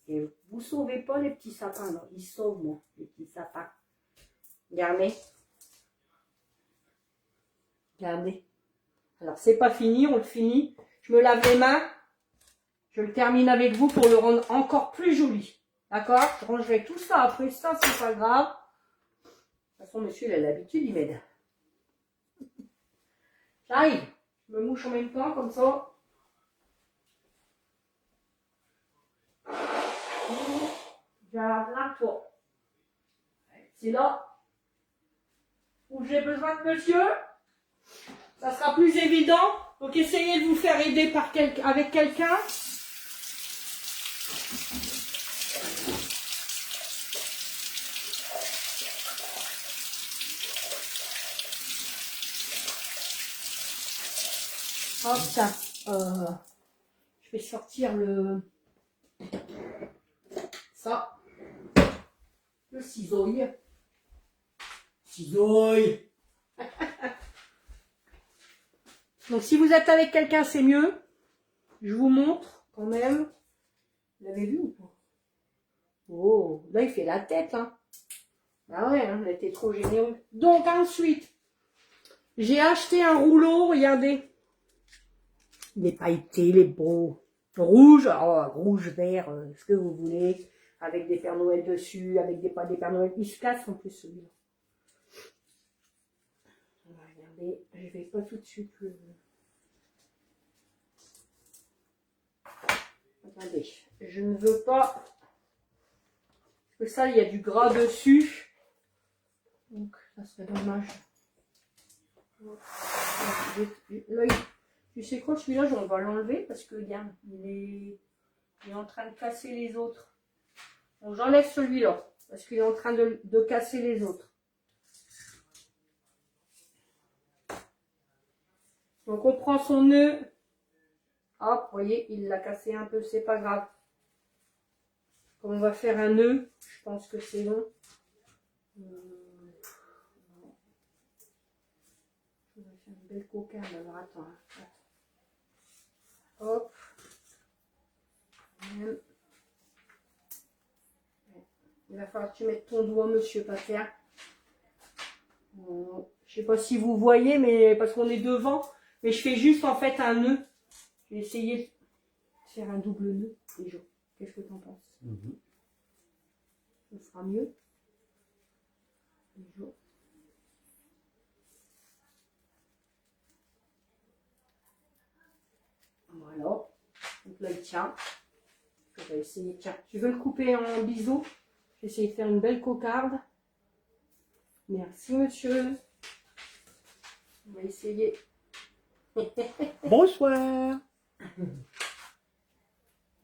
Et vous sauvez pas les petits sapins, non. Ils sauvent, moi, les petits sapins. Regardez. Regardez. Alors, c'est pas fini, on le finit. Je me lave les mains. Je le termine avec vous pour le rendre encore plus joli. D'accord? Je rangerai tout ça après. Ça, c'est pas grave. De toute façon, monsieur, il a l'habitude, il m'aide. J'arrive. Je me mouche en même temps, comme ça. J'ai un toit. C'est là où j'ai besoin de monsieur. Ça sera plus évident. Donc essayez de vous faire aider avec quelqu'un. Hop, ça. Je vais sortir ça. Le ciseauille. Ciseauille. Donc si vous êtes avec quelqu'un, c'est mieux. Je vous montre quand même. Vous l'avez vu ou pas? Oh, là il fait la tête. Hein. Ah ouais, hein, il était trop généreux. Donc ensuite, j'ai acheté un rouleau, regardez. Il est pailleté, il est beau. Rouge, rouge, vert, ce que vous voulez. Avec des Pères Noël dessus, avec des Pères Noël. Il se casse en plus celui-là. Regardez, je vais pas tout de suite le... Attendez, je ne veux pas... Parce que ça, il y a du gras dessus. Donc, ça serait dommage. Là, tu sais quoi, celui-là, on va l'enlever parce que, regarde, il est en train de casser les autres. Donc, j'enlève celui-là parce qu'il est en train de casser les autres. Donc, on prend son nœud. Hop, vous voyez, il l'a cassé un peu, c'est pas grave. Comme on va faire un nœud, je pense que c'est long. Je vais faire une belle cocarde, alors attends. Hop. Il va falloir que tu mettes ton doigt, monsieur Pater. Je sais pas si vous voyez, mais parce qu'on est devant, mais je fais juste en fait un nœud. Je vais essayer de faire un double nœud. Qu'est-ce que tu en penses? Ça sera mieux. Voilà. Donc là, il tient. Je vais essayer. Tiens, tu veux le couper en biseau? Je vais essayer de faire une belle cocarde. Merci, monsieur. On va essayer. Bonsoir.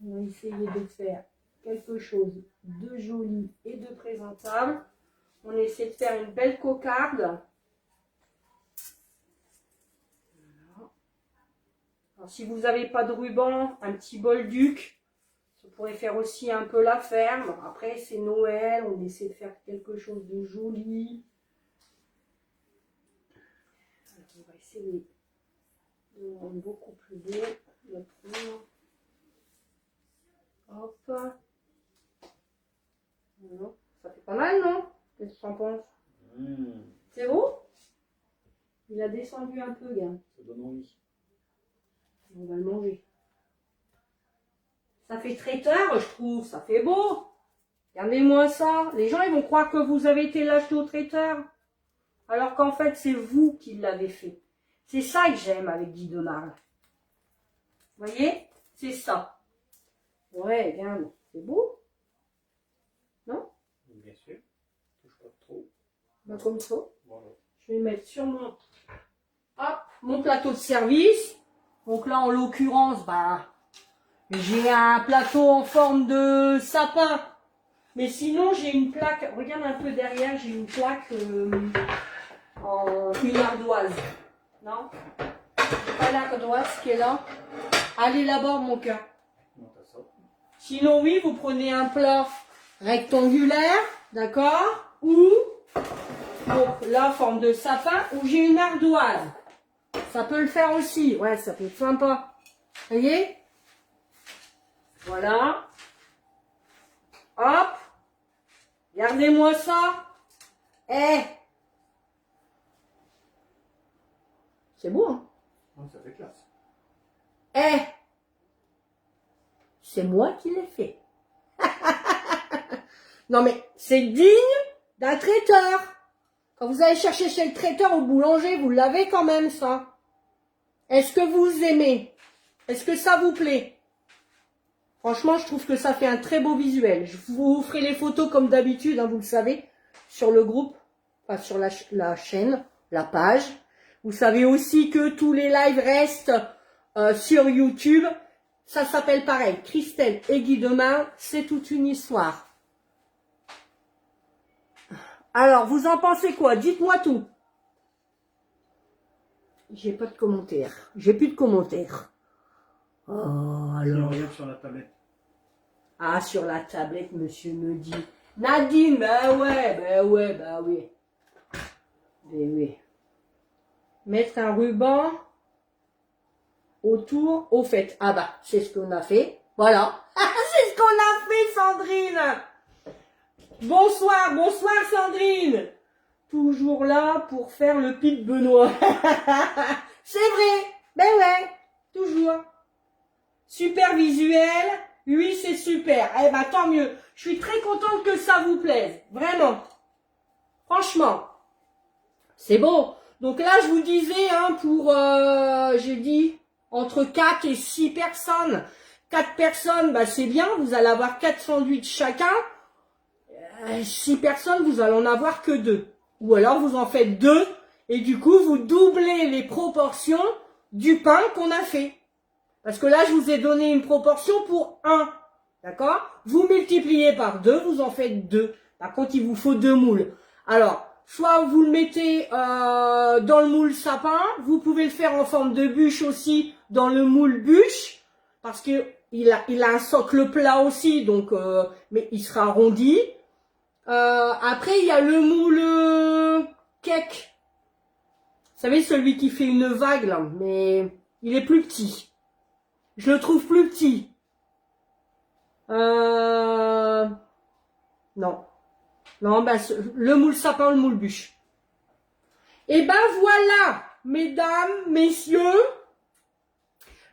On va essayer de faire quelque chose de joli et de présentable. On essaie de faire une belle cocarde. Voilà. Alors, si vous n'avez pas de ruban, un petit bol duc, ça pourrait faire aussi un peu l'affaire. Bon, après, c'est Noël, on essaie de faire quelque chose de joli. Alors, on va essayer de rendre beaucoup plus beau le trou. Hop. Voilà. Ça fait pas mal, non? Qu'est-ce que tu en penses? C'est beau? Il a descendu un peu, gars. Ça donne envie. On va le manger. Ça fait traiteur, je trouve. Ça fait beau. Regardez-moi ça. Les gens, ils vont croire que vous avez été l'acheter au traiteur. Alors qu'en fait, c'est vous qui l'avez fait. C'est ça que j'aime avec Guy Demarle. Vous voyez? C'est ça. Ouais, regarde. C'est beau? Non? Bien sûr. Touche pas trop. Ben, comme ça. Voilà. Je vais mettre sur mon plateau de service. Donc là, en l'occurrence, bah, j'ai un plateau en forme de sapin. Mais sinon, j'ai une plaque. Regarde un peu derrière, j'ai une plaque en une ardoise. Non? C'est pas l'ardoise qui est là. Allez là-bas, mon cœur. Comment t'as ça? Sinon, oui, vous prenez un plat rectangulaire, d'accord? Ou, donc là, forme de sapin, ou j'ai une ardoise. Ça peut le faire aussi. Ouais, ça peut être sympa. Vous voyez? Voilà. Hop. Regardez-moi ça. Eh. C'est beau, hein? Non, ça fait classe. Eh. C'est moi qui l'ai fait. Non mais, c'est digne d'un traiteur. Quand vous allez chercher chez le traiteur ou boulanger, vous l'avez quand même, ça. Est-ce que vous aimez? Est-ce que ça vous plaît? Franchement, je trouve que ça fait un très beau visuel. Je vous ferai les photos comme d'habitude, hein, vous le savez, sur le groupe, enfin sur la chaîne, la page. Vous savez aussi que tous les lives restent sur YouTube. Ça s'appelle pareil, Christelle et Guy Demarle, c'est toute une histoire. Alors, vous en pensez quoi? Dites-moi tout. J'ai pas de commentaires. J'ai plus de commentaires. Oh, Si on alors. regarde sur la tablette. Ah, sur la tablette, monsieur me dit. Nadine, bah ouais, bah ouais, bah oui. Ben oui. Mettre un ruban autour, au fait. Ah bah, c'est ce qu'on a fait. Voilà. C'est ce qu'on a fait, Sandrine. Bonsoir, bonsoir, Sandrine. Toujours là pour faire le pic Benoît. C'est vrai. Ben ouais, toujours. Super visuel. Oui, c'est super. Eh ben, tant mieux. Je suis très contente que ça vous plaise. Vraiment. Franchement. C'est beau. Donc là, je vous disais, hein, pour, j'ai dit, entre 4 et 6 personnes. 4 personnes, bah, c'est bien. Vous allez avoir 4 sandwichs chacun. 6 personnes, vous allez en avoir que 2. Ou alors, vous en faites 2. Et du coup, vous doublez les proportions du pain qu'on a fait. Parce que là, je vous ai donné une proportion pour 1. D'accord? Vous multipliez par 2, vous en faites 2. Par contre, il vous faut 2 moules. Alors, soit vous le mettez dans le moule sapin, vous pouvez le faire en forme de bûche aussi dans le moule bûche, parce que il a un socle plat aussi, donc mais il sera arrondi. Après, il y a le moule cake. Vous savez, celui qui fait une vague là, mais il est plus petit. Je le trouve plus petit. Non. Non, ben, le moule sapin, le moule bûche. Et ben voilà, mesdames, messieurs,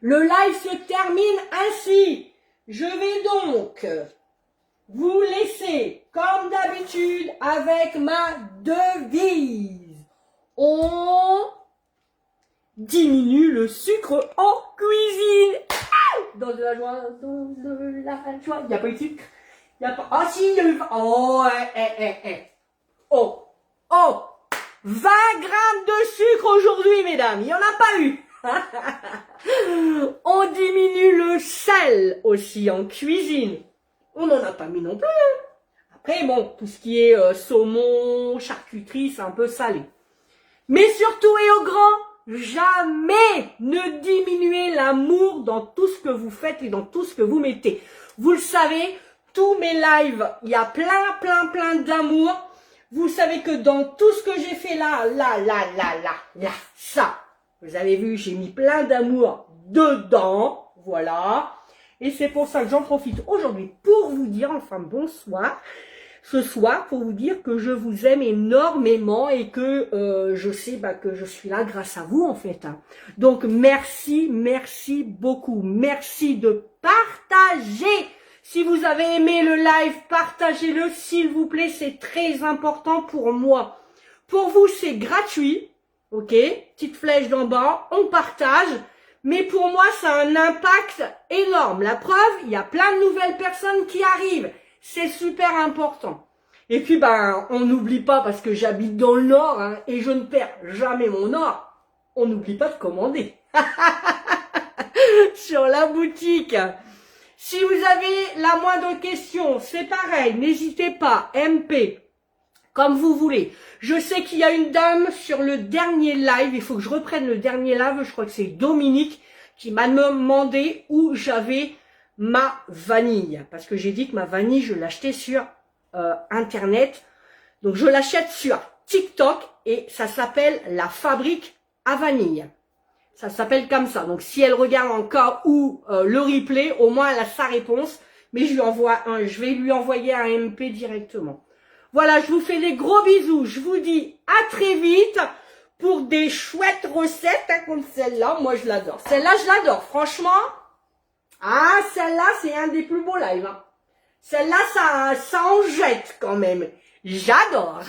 le live se termine ainsi. Je vais donc vous laisser, comme d'habitude, avec ma devise. On diminue le sucre en cuisine. Dans de la joie, dans de la joie. Il n'y a pas eu de sucre. Il n'y a pas. Ah si, il y a eu. Oh, Oh, oh. 20 grammes de sucre aujourd'hui, mesdames. Il n'y en a pas eu. On diminue le sel aussi en cuisine. On n'en a pas mis non plus. Après, bon, tout ce qui est saumon, charcuterie, c'est un peu salé. Mais surtout et au grand, jamais ne diminuez l'amour dans tout ce que vous faites et dans tout ce que vous mettez. Vous le savez, tous mes lives, il y a plein d'amour. Vous savez que dans tout ce que j'ai fait là, ça, vous avez vu, j'ai mis plein d'amour dedans, voilà. Et c'est pour ça que j'en profite aujourd'hui pour vous dire, enfin bonsoir, ce soir, pour vous dire que je vous aime énormément et que je sais que je suis là grâce à vous en fait. Donc merci beaucoup, merci de partager. Si vous avez aimé le live, partagez-le s'il vous plaît, c'est très important pour moi. Pour vous, c'est gratuit, ok? Petite flèche d'en bas, on partage. Mais pour moi, ça a un impact énorme. La preuve, il y a plein de nouvelles personnes qui arrivent. C'est super important. Et puis, on n'oublie pas, parce que j'habite dans le Nord, hein, et je ne perds jamais mon Nord, on n'oublie pas de commander. Sur la boutique. Si vous avez la moindre question, c'est pareil, n'hésitez pas, MP, comme vous voulez. Je sais qu'il y a une dame sur le dernier live, il faut que je reprenne le dernier live, je crois que c'est Dominique, qui m'a demandé où j'avais ma vanille. Parce que j'ai dit que ma vanille, je l'achetais sur Internet. Donc je l'achète sur TikTok et ça s'appelle la fabrique à vanille. Ça s'appelle comme ça. Donc si elle regarde encore ou le replay, au moins elle a sa réponse. Mais je vais lui envoyer un MP directement. Voilà, je vous fais des gros bisous. Je vous dis à très vite pour des chouettes recettes hein, comme celle-là. Moi, je l'adore. Celle-là, je l'adore. Franchement, celle-là, c'est un des plus beaux lives. Hein. Celle-là, ça en jette quand même. J'adore.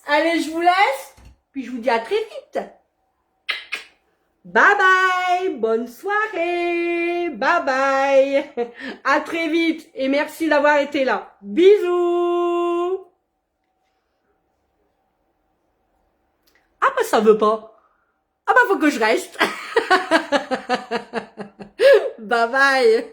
Allez, je vous laisse. Puis je vous dis à très vite. Bye bye, bonne soirée, bye bye, à très vite et merci d'avoir été là. Bisous. Ça veut pas. Faut que je reste. Bye bye.